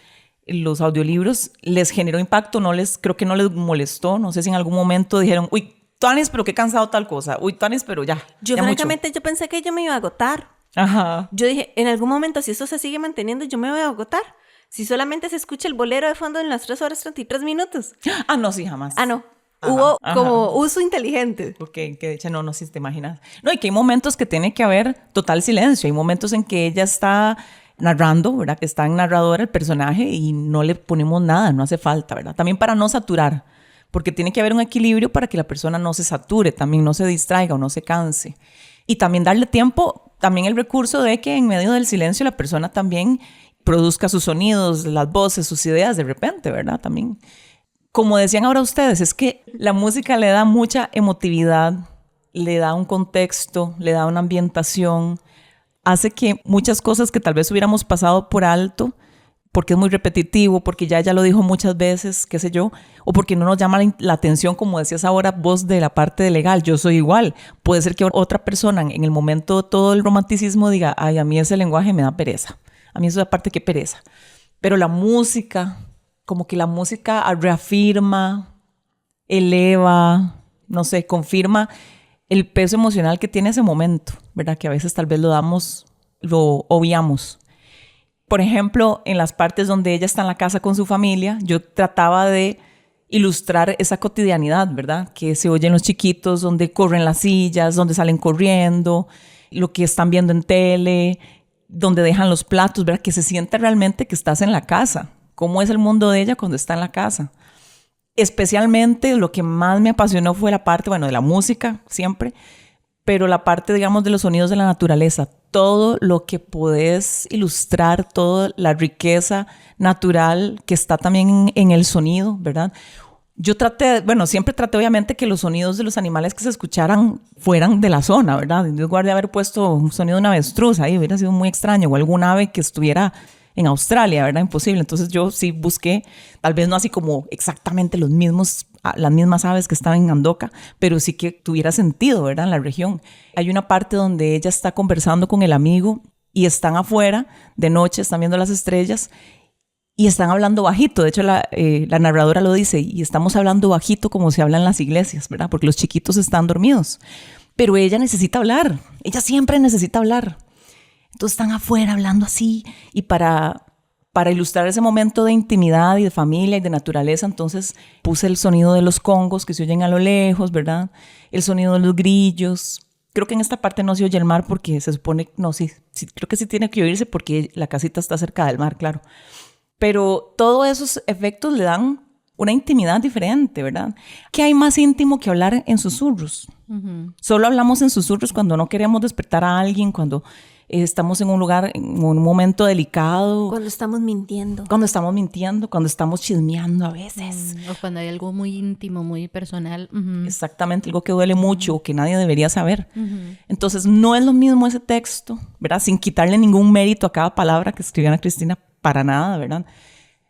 Speaker 5: los audiolibros, les generó impacto, creo que no les molestó, no sé si en algún momento dijeron, uy, Tanis, pero qué cansado tal cosa. Uy, Tanis, pero ya.
Speaker 3: Yo
Speaker 5: ya
Speaker 3: francamente,
Speaker 5: mucho.
Speaker 3: yo pensé que yo me iba a agotar.
Speaker 5: Ajá.
Speaker 3: Yo dije, en algún momento, si esto se sigue manteniendo, yo me voy a agotar. Si solamente se escucha el bolero de fondo en las 3 horas 33 minutos.
Speaker 5: Ah, no, sí, jamás.
Speaker 3: Ah, no.
Speaker 5: Ajá,
Speaker 3: Hubo
Speaker 5: ajá.
Speaker 3: como uso inteligente.
Speaker 5: Porque que de hecho no, si te imaginas. No, y que hay momentos que tiene que haber total silencio. Hay momentos en que ella está narrando, ¿verdad? Que está en narradora el personaje y no le ponemos nada, no hace falta, ¿verdad? También para no saturar. Porque tiene que haber un equilibrio para que la persona no se sature, también no se distraiga o no se canse. Y también darle tiempo, también el recurso de que en medio del silencio la persona también produzca sus sonidos, las voces, sus ideas de repente, ¿verdad? También, como decían ahora ustedes, es que la música le da mucha emotividad, le da un contexto, le da una ambientación, hace que muchas cosas que tal vez hubiéramos pasado por alto, porque es muy repetitivo, porque ya lo dijo muchas veces, qué sé yo, o porque no nos llama la atención, como decías ahora vos de la parte de legal, yo soy igual. Puede ser que otra persona en el momento de todo el romanticismo diga, ay, a mí ese lenguaje me da pereza, a mí esa parte qué pereza. Pero la música, como que la música reafirma, eleva, no sé, confirma el peso emocional que tiene ese momento, ¿verdad? Que a veces tal vez lo obviamos. Por ejemplo, en las partes donde ella está en la casa con su familia, yo trataba de ilustrar esa cotidianidad, ¿verdad? Que se oyen los chiquitos, donde corren las sillas, donde salen corriendo, lo que están viendo en tele, donde dejan los platos, ¿verdad? Que se siente realmente que estás en la casa. ¿Cómo es el mundo de ella cuando está en la casa? Especialmente lo que más me apasionó fue la parte, bueno, de la música siempre, pero la parte, digamos, de los sonidos de la naturaleza. Todo lo que podés ilustrar, toda la riqueza natural que está también en el sonido, ¿verdad? Yo siempre traté obviamente que los sonidos de los animales que se escucharan fueran de la zona, ¿verdad? En lugar de haber puesto un sonido de una avestruz ahí, hubiera sido muy extraño, o algún ave que estuviera en Australia, ¿verdad? Imposible. Entonces yo sí busqué, tal vez no así como exactamente las mismas aves que estaban en Andoca, pero sí que tuviera sentido, ¿verdad? En la región. Hay una parte donde ella está conversando con el amigo y están afuera de noche, están viendo las estrellas y están hablando bajito. De hecho, la narradora lo dice, y estamos hablando bajito como se habla en las iglesias, ¿verdad? Porque los chiquitos están dormidos. Pero ella necesita hablar. Ella siempre necesita hablar. Entonces están afuera hablando así, y para ilustrar ese momento de intimidad y de familia y de naturaleza, entonces puse el sonido de los congos que se oyen a lo lejos, ¿verdad? El sonido de los grillos. Creo que en esta parte no se oye el mar porque se supone, no, sí, creo que sí tiene que oírse porque la casita está cerca del mar, claro. Pero todos esos efectos le dan una intimidad diferente, ¿verdad? ¿Qué hay más íntimo que hablar en susurros? Uh-huh. Solo hablamos en susurros cuando no queremos despertar a alguien, cuando estamos en un lugar, en un momento delicado.
Speaker 3: Cuando estamos mintiendo.
Speaker 5: Cuando estamos chismeando a veces.
Speaker 4: O cuando hay algo muy íntimo, muy personal. Uh-huh.
Speaker 5: Exactamente, algo que duele mucho, que nadie debería saber. Uh-huh. Entonces, no es lo mismo ese texto, ¿verdad? Sin quitarle ningún mérito a cada palabra que escribió Ana Cristina, para nada, ¿verdad?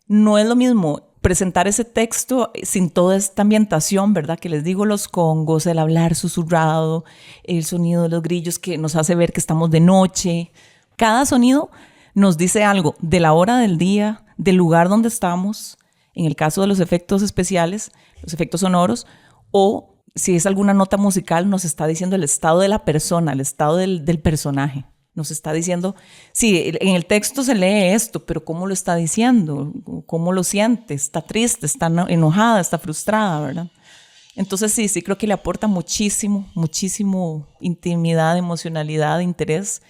Speaker 5: No es lo mismo presentar ese texto sin toda esta ambientación, ¿verdad? Que les digo, los congos, el hablar susurrado, el sonido de los grillos que nos hace ver que estamos de noche. Cada sonido nos dice algo de la hora del día, del lugar donde estamos, en el caso de los efectos especiales, los efectos sonoros, o si es alguna nota musical, nos está diciendo el estado de la persona, el estado del personaje. Nos está diciendo, sí, en el texto se lee esto, pero ¿cómo lo está diciendo? ¿Cómo lo siente? ¿Está triste? ¿Está enojada? ¿Está frustrada? ¿Verdad? Entonces sí, creo que le aporta muchísimo intimidad, emocionalidad, interés.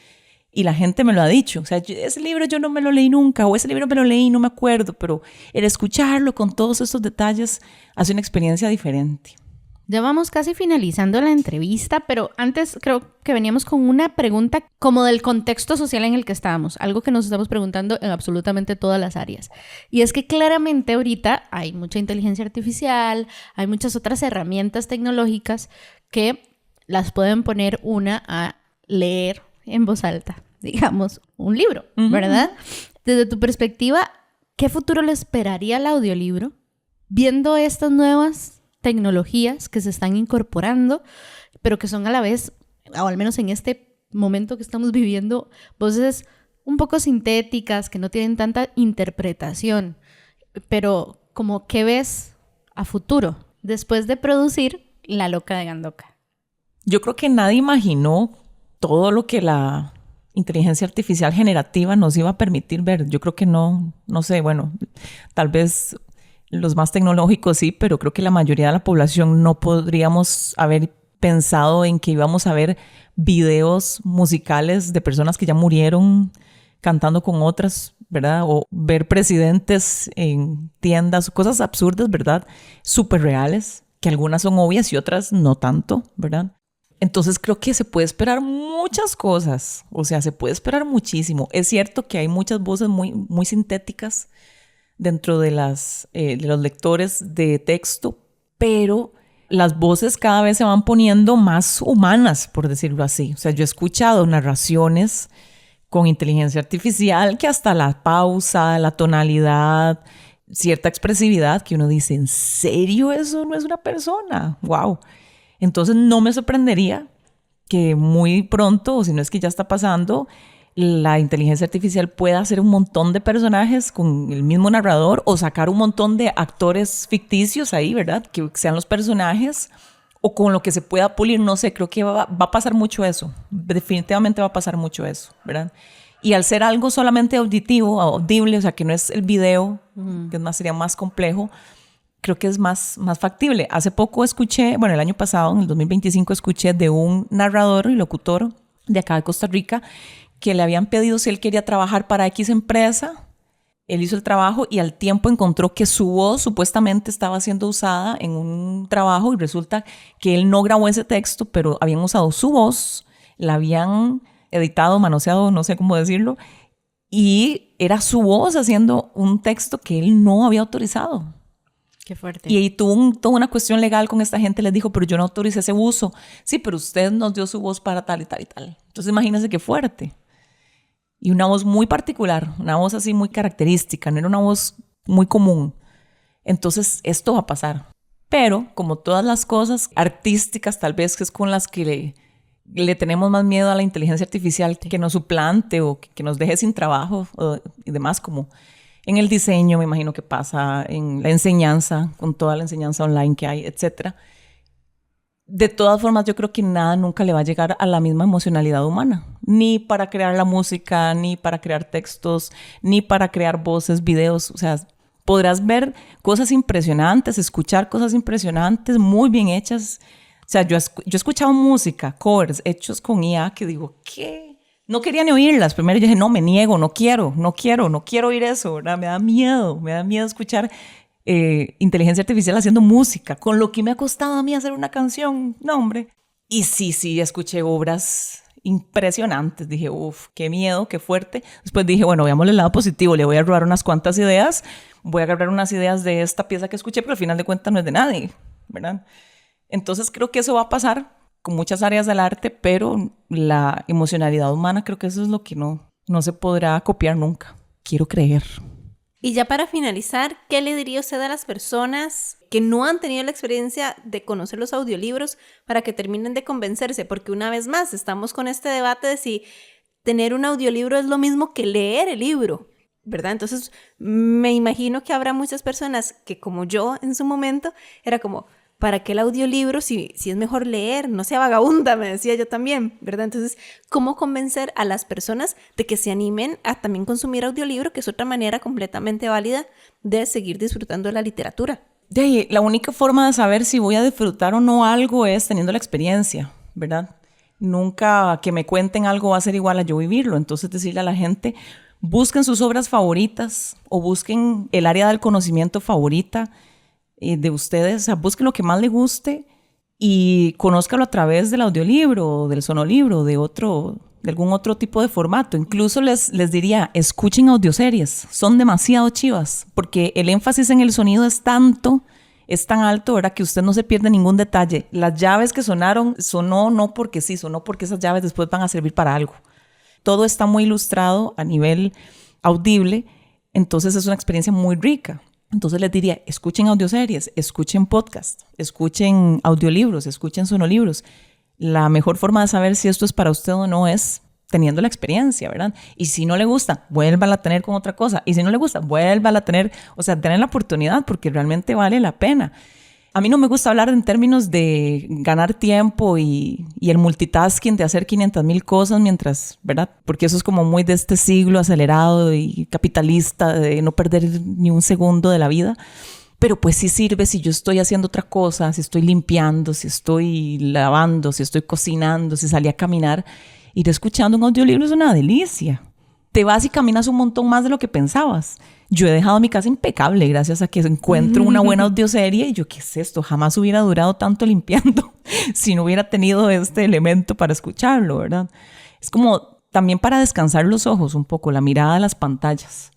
Speaker 5: Y la gente me lo ha dicho. O sea, ese libro yo no me lo leí nunca, o ese libro me lo leí y no me acuerdo, pero el escucharlo con todos esos detalles hace una experiencia diferente.
Speaker 4: Ya vamos casi finalizando la entrevista, pero antes creo que veníamos con una pregunta como del contexto social en el que estábamos, algo que nos estamos preguntando en absolutamente todas las áreas. Y es que claramente ahorita hay mucha inteligencia artificial, hay muchas otras herramientas tecnológicas que las pueden poner una a leer en voz alta, digamos, un libro, ¿verdad? Desde tu perspectiva, ¿qué futuro le esperaría al audiolibro viendo estas nuevas tecnologías que se están incorporando, pero que son a la vez, o al menos en este momento que estamos viviendo, voces un poco sintéticas, que no tienen tanta interpretación, pero como qué ves a futuro después de producir La Loca de Gandoca?
Speaker 5: Yo creo que nadie imaginó todo lo que la inteligencia artificial generativa nos iba a permitir ver. Yo creo que no sé, bueno, tal vez los más tecnológicos sí, pero creo que la mayoría de la población no podríamos haber pensado en que íbamos a ver videos musicales de personas que ya murieron cantando con otras, ¿verdad? O ver presidentes en tiendas, cosas absurdas, ¿verdad? Súper reales, que algunas son obvias y otras no tanto, ¿verdad? Entonces creo que se puede esperar muchas cosas, o sea, se puede esperar muchísimo. Es cierto que hay muchas voces muy sintéticas dentro de los lectores de texto, pero las voces cada vez se van poniendo más humanas, por decirlo así. O sea, yo he escuchado narraciones con inteligencia artificial que hasta la pausa, la tonalidad, cierta expresividad que uno dice, ¿en serio eso no es una persona? ¡Wow! Entonces no me sorprendería que muy pronto, o si no es que ya está pasando, la inteligencia artificial pueda hacer un montón de personajes con el mismo narrador o sacar un montón de actores ficticios ahí, ¿verdad? Que sean los personajes o con lo que se pueda pulir, no sé, creo que va a pasar mucho eso. Definitivamente va a pasar mucho eso, ¿verdad? Y al ser algo solamente auditivo, audible, o sea, que no es el video, que sería más complejo, creo que es más factible. Hace poco escuché, bueno, el año pasado, en el 2025, escuché de un narrador y locutor de acá de Costa Rica que le habían pedido si él quería trabajar para X empresa. Él hizo el trabajo y al tiempo encontró que su voz supuestamente estaba siendo usada en un trabajo y resulta que él no grabó ese texto, pero habían usado su voz, la habían editado, manoseado, no sé cómo decirlo, y era su voz haciendo un texto que él no había autorizado.
Speaker 4: Qué fuerte.
Speaker 5: Y ahí tuvo toda una cuestión legal con esta gente, les dijo, pero yo no autoricé ese uso. Sí, pero usted nos dio su voz para tal y tal y tal. Entonces imagínense qué fuerte. Y una voz muy particular, una voz así muy característica, no era una voz muy común. Entonces esto va a pasar. Pero como todas las cosas artísticas, tal vez que es con las que le tenemos más miedo a la inteligencia artificial que nos suplante o que nos deje sin trabajo y demás, como en el diseño, me imagino que pasa, en la enseñanza, con toda la enseñanza online que hay, etc. De todas formas, yo creo que nada nunca le va a llegar a la misma emocionalidad humana. Ni para crear la música, ni para crear textos, ni para crear voces, videos. O sea, podrás ver cosas impresionantes, escuchar cosas impresionantes, muy bien hechas. O sea, yo he escuchado música, covers hechos con IA que digo, ¿qué? No quería ni oírlas. Primero yo dije, no, me niego, no quiero oír eso, ¿verdad? Me da miedo escuchar inteligencia artificial haciendo música, con lo que me ha costado a mí hacer una canción. No, hombre. Y sí, escuché obras impresionantes. Dije, uff, qué miedo, qué fuerte. Después dije, bueno, veamos el lado positivo. Le voy a robar unas cuantas ideas. Voy a agarrar unas ideas de esta pieza que escuché, pero al final de cuentas no es de nadie, ¿verdad? Entonces creo que eso va a pasar con muchas áreas del arte, pero la emocionalidad humana creo que eso es lo que no se podrá copiar nunca. Quiero creer.
Speaker 3: Y ya para finalizar, ¿qué le diría usted a las personas que no han tenido la experiencia de conocer los audiolibros para que terminen de convencerse? Porque una vez más estamos con este debate de si tener un audiolibro es lo mismo que leer el libro, ¿verdad? Entonces me imagino que habrá muchas personas que, como yo en su momento, era como, ¿para qué el audiolibro si es mejor leer? No sea vagabunda, me decía yo también, ¿verdad? Entonces, ¿cómo convencer a las personas de que se animen a también consumir audiolibro, que es otra manera completamente válida de seguir disfrutando de la literatura?
Speaker 5: La única forma de saber si voy a disfrutar o no algo es teniendo la experiencia, ¿verdad? Nunca que me cuenten algo va a ser igual a yo vivirlo. Entonces, decirle a la gente, busquen sus obras favoritas o busquen el área del conocimiento favorita de ustedes, o sea, busquen lo que más les guste y conózcalo a través del audiolibro, del sonolibro, de algún otro tipo de formato. Incluso les diría, escuchen audioseries, son demasiado chivas, porque el énfasis en el sonido es tan alto, ¿verdad? Que usted no se pierde ningún detalle. Las llaves que sonó no porque sí, sonó porque esas llaves después van a servir para algo. Todo está muy ilustrado a nivel audible, entonces es una experiencia muy rica. Entonces les diría, escuchen audioseries, escuchen podcasts, escuchen audiolibros, escuchen sonolibros. La mejor forma de saber si esto es para usted o no es teniendo la experiencia, ¿verdad? Y si no le gusta, vuélvala a tener con otra cosa. Y si no le gusta, vuélvala a tener, o sea, tener la oportunidad porque realmente vale la pena. A mí no me gusta hablar en términos de ganar tiempo y el multitasking de hacer 500,000 cosas mientras, ¿verdad? Porque eso es como muy de este siglo acelerado y capitalista, de no perder ni un segundo de la vida. Pero pues sí sirve si yo estoy haciendo otra cosa, si estoy limpiando, si estoy lavando, si estoy cocinando, si salí a caminar. Ir escuchando un audiolibro es una delicia. Te vas y caminas un montón más de lo que pensabas. Yo he dejado mi casa impecable gracias a que encuentro una buena audioserie y yo, ¿qué es esto? Jamás hubiera durado tanto limpiando si no hubiera tenido este elemento para escucharlo, ¿verdad? Es como también para descansar los ojos un poco, la mirada a las pantallas.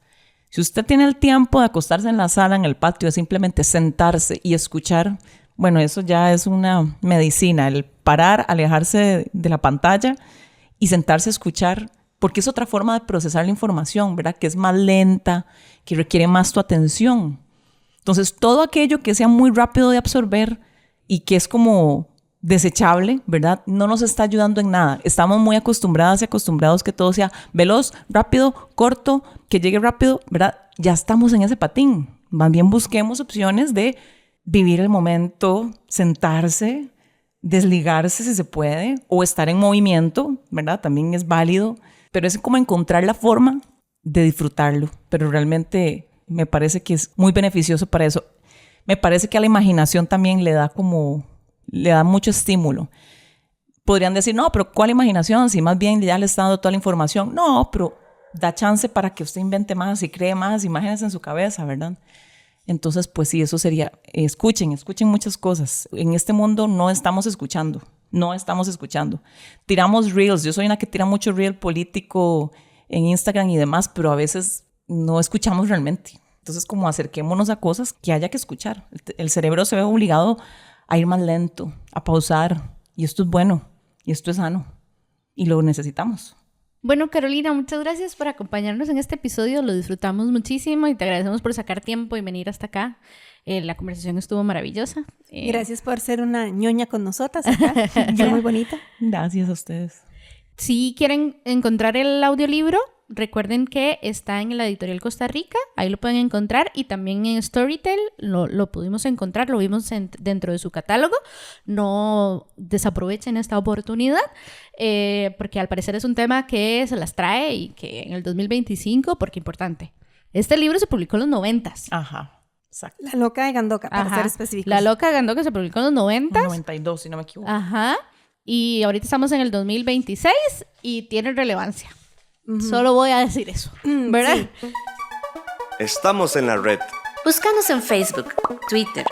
Speaker 5: Si usted tiene el tiempo de acostarse en la sala, en el patio, de simplemente sentarse y escuchar, bueno, eso ya es una medicina, el parar, alejarse de la pantalla y sentarse a escuchar, porque es otra forma de procesar la información, ¿verdad? Que es más lenta, que requiere más tu atención. Entonces, todo aquello que sea muy rápido de absorber y que es como desechable, ¿verdad? No nos está ayudando en nada. Estamos muy acostumbradas y acostumbrados que todo sea veloz, rápido, corto, que llegue rápido, ¿verdad? Ya estamos en ese patín. Más bien busquemos opciones de vivir el momento, sentarse, desligarse si se puede, o estar en movimiento, ¿verdad? También es válido. Pero es como encontrar la forma de disfrutarlo. Pero realmente me parece que es muy beneficioso para eso. me parece que a la imaginación también le da mucho estímulo. Podrían decir, no, pero ¿cuál imaginación? Si más bien ya le está dando toda la información. No, pero da chance para que usted invente más y cree más imágenes en su cabeza, ¿verdad? Entonces, pues sí, eso sería, escuchen muchas cosas. En este mundo no estamos escuchando. Tiramos reels, yo soy una que tira mucho reel político en Instagram y demás, pero a veces no escuchamos realmente. Entonces, como acerquémonos a cosas que haya que escuchar. El cerebro se ve obligado a ir más lento, a pausar, y esto es bueno, y esto es sano, y lo necesitamos.
Speaker 4: Bueno, Carolina, muchas gracias por acompañarnos en este episodio. Lo disfrutamos muchísimo y te agradecemos por sacar tiempo y venir hasta acá. La conversación estuvo maravillosa.
Speaker 3: Gracias por ser una ñoña con nosotras acá. Fue muy bonita.
Speaker 5: Gracias a ustedes.
Speaker 4: Si quieren encontrar el audiolibro, recuerden que está en la editorial Costa Rica, ahí lo pueden encontrar, y también en Storytel lo pudimos encontrar, lo vimos dentro de su catálogo. No desaprovechen esta oportunidad, porque al parecer es un tema que se las trae y que en el 2025, porque importante, este libro se publicó en los 90s.
Speaker 5: Ajá, exacto.
Speaker 3: La loca de Gandoca, para ser específicos.
Speaker 4: La loca de Gandoca se publicó en los 90s.
Speaker 5: 92, si no me equivoco.
Speaker 4: Ajá. Y ahorita estamos en el 2026 y tiene relevancia. Solo voy a decir eso, ¿verdad?
Speaker 3: Sí.
Speaker 1: Estamos en la red.
Speaker 2: Búscanos en Facebook, Twitter,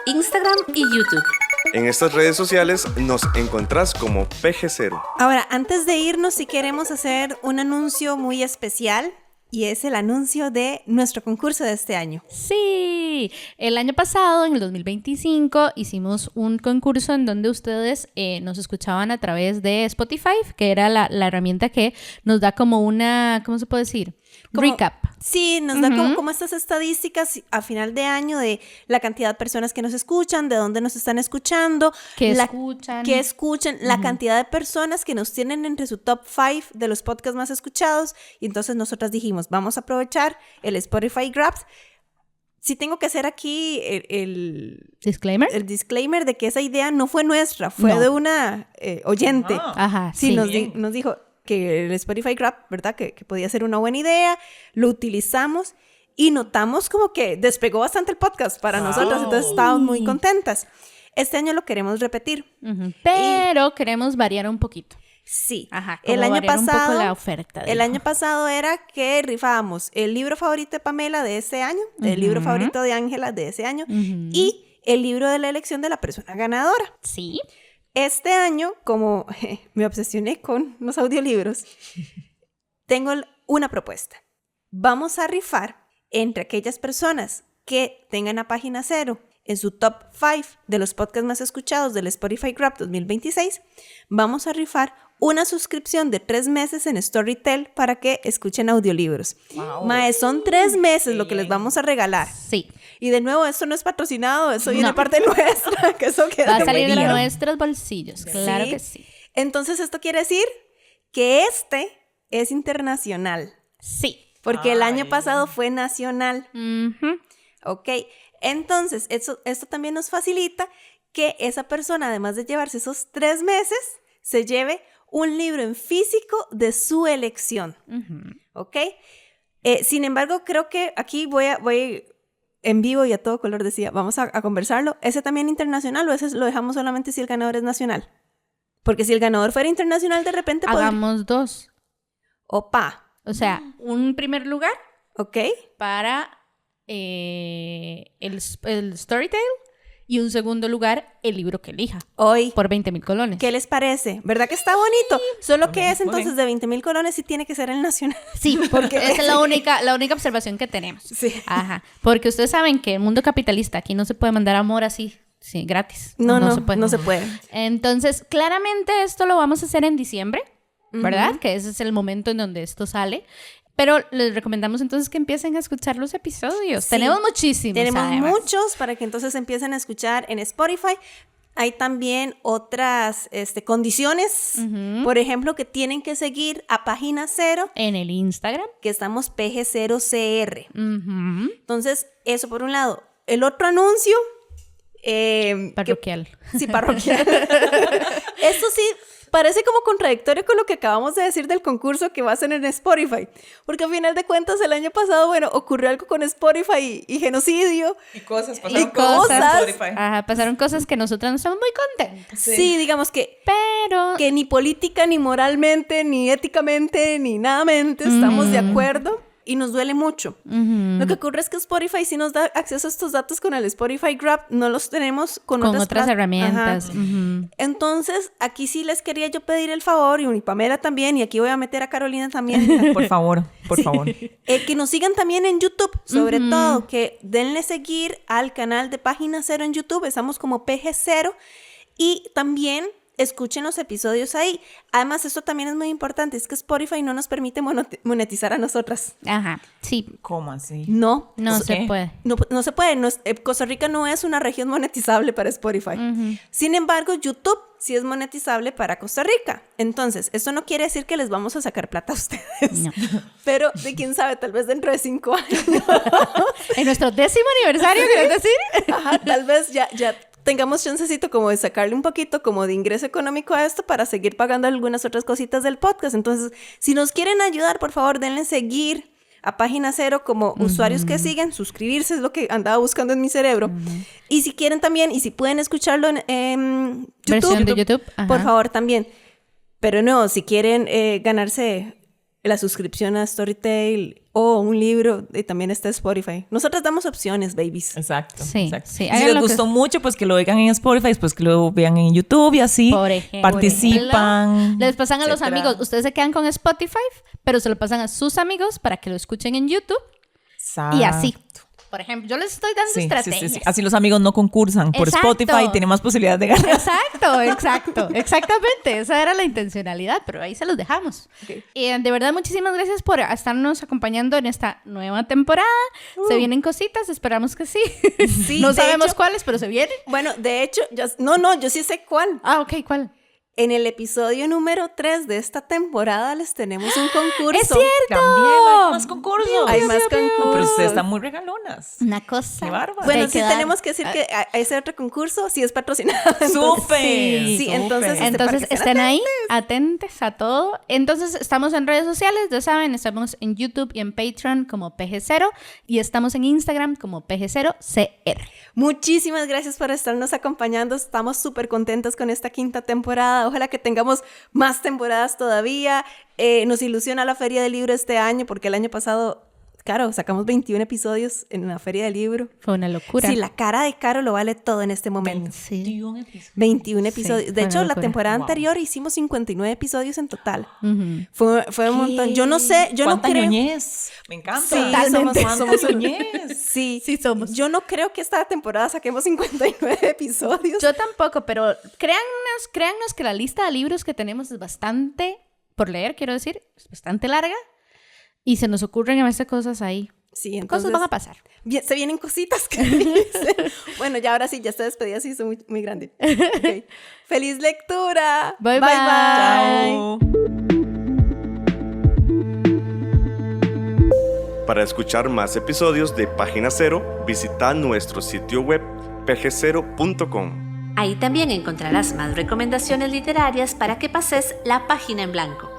Speaker 2: Instagram y YouTube.
Speaker 1: En estas redes sociales nos encontrás como PG0.
Speaker 3: Ahora, antes de irnos, si queremos hacer un anuncio muy especial, y es el anuncio de nuestro concurso de este año.
Speaker 4: Sí, el año pasado, en el 2025, hicimos un concurso en donde ustedes nos escuchaban a través de Spotify, que era la herramienta que nos da como una, ¿cómo se puede decir? Recap.
Speaker 3: Sí, nos da como estas estadísticas a final de año de la cantidad de personas que nos escuchan, de dónde nos están escuchando, qué escuchan, la cantidad de personas que nos tienen entre su top 5 de los podcasts más escuchados. Y entonces nosotras dijimos, vamos a aprovechar el Spotify Grabs. Sí tengo que hacer aquí el disclaimer de que esa idea no fue nuestra, fue de una oyente.
Speaker 4: Ajá,
Speaker 3: sí. Nos dijo que el Spotify Grab, ¿verdad? Que podía ser una buena idea, lo utilizamos y notamos como que despegó bastante el podcast para nosotros, entonces estábamos muy contentas. Este año lo queremos repetir.
Speaker 4: Pero queremos variar un poquito.
Speaker 3: Sí.
Speaker 4: Ajá,
Speaker 3: el año pasado,
Speaker 4: un poco la oferta.
Speaker 3: El año pasado era que rifábamos el libro favorito de Pamela de ese año, el libro favorito de Ángela de ese año y el libro de la elección de la persona ganadora.
Speaker 4: Sí.
Speaker 3: Este año, como me obsesioné con los audiolibros, tengo una propuesta. Vamos a rifar entre aquellas personas que tengan a Página Cero en su top 5 de los podcasts más escuchados del Spotify Grab 2026. Vamos a rifar una suscripción de 3 meses en Storytel para que escuchen audiolibros. Wow. Mae, son 3 meses lo que les vamos a regalar.
Speaker 4: Sí.
Speaker 3: Y de nuevo, esto no es patrocinado, eso viene parte nuestra, que eso queda
Speaker 4: va a salir de nuestros bolsillos, claro que sí.
Speaker 3: Entonces, esto quiere decir que este es internacional.
Speaker 4: Sí.
Speaker 3: Porque el año pasado fue nacional. Ok, entonces, esto también nos facilita que esa persona, además de llevarse esos 3 meses, se lleve un libro en físico de su elección. ¿Ok? Sin embargo, creo que aquí voy en vivo y a todo color decía, vamos a conversarlo. ¿Ese también internacional o ese lo dejamos solamente si el ganador es nacional? Porque si el ganador fuera internacional, de repente...
Speaker 4: Hagamos 2.
Speaker 3: Opa.
Speaker 4: O sea, un primer lugar.
Speaker 3: Ok.
Speaker 4: Para el Storytel. Y un segundo lugar, el libro que elija.
Speaker 3: Hoy.
Speaker 4: Por 20,000 colones.
Speaker 3: ¿Qué les parece? ¿Verdad que está bonito? Solo que es entonces de 20,000 colones sí tiene que ser el nacional.
Speaker 4: Sí, porque esa es la única observación que tenemos.
Speaker 3: Sí.
Speaker 4: Ajá. Porque ustedes saben que el mundo capitalista, aquí no se puede mandar amor así, sí, gratis.
Speaker 3: No se puede.
Speaker 4: Entonces, claramente esto lo vamos a hacer en diciembre, ¿verdad? Que ese es el momento en donde esto sale. Pero les recomendamos entonces que empiecen a escuchar los episodios. Sí. Tenemos muchísimos.
Speaker 3: Tenemos muchos para que entonces empiecen a escuchar en Spotify. Hay también otras condiciones. Por ejemplo, que tienen que seguir a Página Cero.
Speaker 4: En el Instagram.
Speaker 3: Que estamos PG0CR. Entonces, eso por un lado. El otro anuncio...
Speaker 4: parroquial.
Speaker 3: Sí, parroquial. Eso sí... parece como contradictorio con lo que acabamos de decir del concurso que va a ser en Spotify, porque a final de cuentas el año pasado, bueno, ocurrió algo con Spotify y genocidio.
Speaker 5: Y cosas,
Speaker 3: pasaron cosas en
Speaker 5: Spotify.
Speaker 4: Ajá, pasaron cosas que nosotras no estamos muy contentas.
Speaker 3: Sí, digamos que
Speaker 4: Pero
Speaker 3: ni política, ni moralmente, ni éticamente, ni nadamente estamos de acuerdo y nos duele mucho. Lo que ocurre es que Spotify sí nos da acceso a estos datos con el Spotify Grab, no los tenemos con otras
Speaker 4: herramientas.
Speaker 3: Ajá. Entonces, aquí sí les quería yo pedir el favor, y Pamela también, y aquí voy a meter a Carolina también.
Speaker 5: Por favor, por favor.
Speaker 3: Que nos sigan también en YouTube, sobre todo, que denle seguir al canal de Página Cero en YouTube, estamos como PG0, y también escuchen los episodios ahí. Además, esto también es muy importante, es que Spotify no nos permite monetizar a nosotras.
Speaker 4: Ajá, sí.
Speaker 5: ¿Cómo así?
Speaker 3: No.
Speaker 4: No
Speaker 5: ¿Por
Speaker 4: se
Speaker 5: qué?
Speaker 4: puede.
Speaker 3: No se puede. Costa Rica no es una región monetizable para Spotify. Sin embargo, YouTube sí es monetizable para Costa Rica. Entonces, esto no quiere decir que les vamos a sacar plata a ustedes.
Speaker 4: No.
Speaker 3: Pero, de quién sabe, tal vez dentro de 5 años.
Speaker 4: En nuestro 10º aniversario, ¿quieres decir?
Speaker 3: Ajá, tal vez ya tengamos chancecito como de sacarle un poquito como de ingreso económico a esto para seguir pagando algunas otras cositas del podcast. Entonces, si nos quieren ayudar, por favor, denle seguir a Página Cero como usuarios que siguen. Suscribirse es lo que andaba buscando en mi cerebro. Y si quieren también, y si pueden escucharlo en YouTube,
Speaker 4: Versión de YouTube. Ajá.
Speaker 3: por favor, también. Pero no, si quieren ganarse la suscripción a Storytel o un libro, también está Spotify. Nosotras damos opciones, babies.
Speaker 5: Exacto.
Speaker 4: Sí,
Speaker 5: exacto.
Speaker 4: sí.
Speaker 5: Y
Speaker 4: Hagan
Speaker 5: si les
Speaker 4: lo que-
Speaker 5: gustó mucho, pues que lo oigan en Spotify, después que lo vean en YouTube y así.
Speaker 4: Por ejemplo.
Speaker 5: Participan.
Speaker 4: Les pasan a los
Speaker 5: etcétera.
Speaker 4: amigos. Ustedes se quedan con Spotify, pero se lo pasan a sus amigos para que lo escuchen en YouTube.
Speaker 5: Exacto.
Speaker 4: Y así. Por ejemplo, yo les estoy dando
Speaker 5: Sí,
Speaker 4: estrategias.
Speaker 5: sí. Así los amigos no concursan por
Speaker 4: Exacto.
Speaker 5: Spotify y tienen más posibilidades de ganar.
Speaker 4: Exacto. Exactamente. Esa era la intencionalidad, pero ahí se los dejamos.
Speaker 3: Ok.
Speaker 4: Y de verdad, muchísimas gracias por estarnos acompañando en esta nueva temporada. Se vienen cositas, esperamos que sí.
Speaker 3: Sí,
Speaker 4: No
Speaker 3: de
Speaker 4: sabemos
Speaker 3: hecho-
Speaker 4: cuáles, pero se vienen.
Speaker 3: Bueno, de hecho, yo sí sé cuál.
Speaker 4: Ah, ok, ¿cuál?
Speaker 3: En el episodio número 3 de esta temporada les tenemos un concurso.
Speaker 4: ¡Es cierto!
Speaker 5: También hay más concursos.
Speaker 3: Hay más concursos.
Speaker 5: Pero ustedes están muy regalonas.
Speaker 4: Una cosa.
Speaker 5: Qué bárbaro.
Speaker 3: Bueno,
Speaker 4: Hay
Speaker 3: sí
Speaker 4: que dar.
Speaker 3: tenemos que decir que a ese otro concurso sí es patrocinado.
Speaker 5: ¡Súper!
Speaker 3: Sí,
Speaker 5: súper.
Speaker 3: entonces,
Speaker 4: Entonces
Speaker 3: para que
Speaker 4: estén ahí, atentos a todo. Entonces estamos en redes sociales, ya saben, estamos en YouTube y en Patreon como PG0 y estamos en Instagram como PG0CR.
Speaker 3: Muchísimas gracias por estarnos acompañando. Estamos súper contentos con esta 5ª temporada. Ojalá que tengamos más temporadas todavía. Nos ilusiona la Feria del Libro este año porque el año pasado, claro, sacamos 21 episodios en la Feria del Libro.
Speaker 4: Fue una locura.
Speaker 3: Sí, la cara de Caro lo vale todo en este momento.
Speaker 4: Sí.
Speaker 3: 21 episodios.
Speaker 4: fue
Speaker 3: De
Speaker 4: una
Speaker 3: hecho, la
Speaker 4: locura.
Speaker 3: temporada
Speaker 5: Wow.
Speaker 3: anterior hicimos 59 episodios en total.
Speaker 4: Ujú.
Speaker 3: Fue un montón. Yo no sé, yo no
Speaker 5: ¿Cuánta
Speaker 3: creo...
Speaker 5: ñoñez? Me encanta.
Speaker 3: Sí,
Speaker 4: Totalmente.
Speaker 3: somos
Speaker 5: ñoñez.
Speaker 3: Sí,
Speaker 4: Sí somos.
Speaker 3: Yo no creo que esta temporada saquemos 59 episodios.
Speaker 4: Yo tampoco, pero créannos que la lista de libros que tenemos es bastante, por leer quiero decir, es bastante larga y se nos ocurren a veces cosas ahí.
Speaker 3: Sí, entonces
Speaker 4: Cosas van a pasar.
Speaker 3: se vienen cositas que dicen. Bueno, ya ahora sí, ya esta despedida se hizo muy, muy grande. Ok. ¡Feliz lectura!
Speaker 4: Bye,
Speaker 3: bye.
Speaker 5: Chao.
Speaker 1: Para escuchar más episodios de Página Cero, visita nuestro sitio web pg0.com.
Speaker 2: Ahí también encontrarás más recomendaciones literarias para que pases la página en blanco.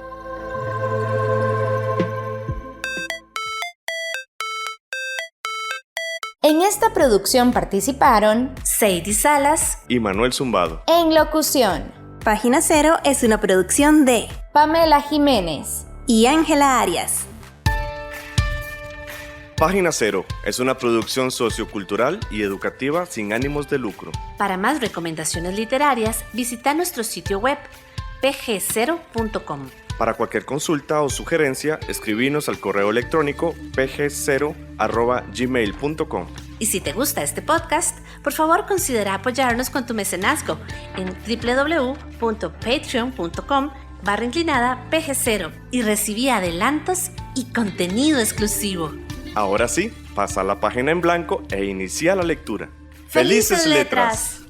Speaker 6: En esta producción participaron
Speaker 2: Sadie Salas,
Speaker 1: Y Manuel Zumbado.
Speaker 6: en locución
Speaker 3: Página Cero es una producción de
Speaker 6: Pamela Jiménez.
Speaker 3: y Ángela Arias.
Speaker 1: Página Cero es una producción sociocultural y educativa sin ánimos de lucro.
Speaker 2: para más recomendaciones literarias, visita nuestro sitio web pg0.com.
Speaker 1: Para cualquier consulta o sugerencia, escribinos al correo electrónico pg0@gmail.com.
Speaker 2: Y si te gusta este podcast, por favor considera apoyarnos con tu mecenazgo en www.patreon.com/pg0 y recibí adelantos y contenido exclusivo.
Speaker 1: Ahora sí, pasa la página en blanco e inicia la lectura.
Speaker 2: ¡Felices letras!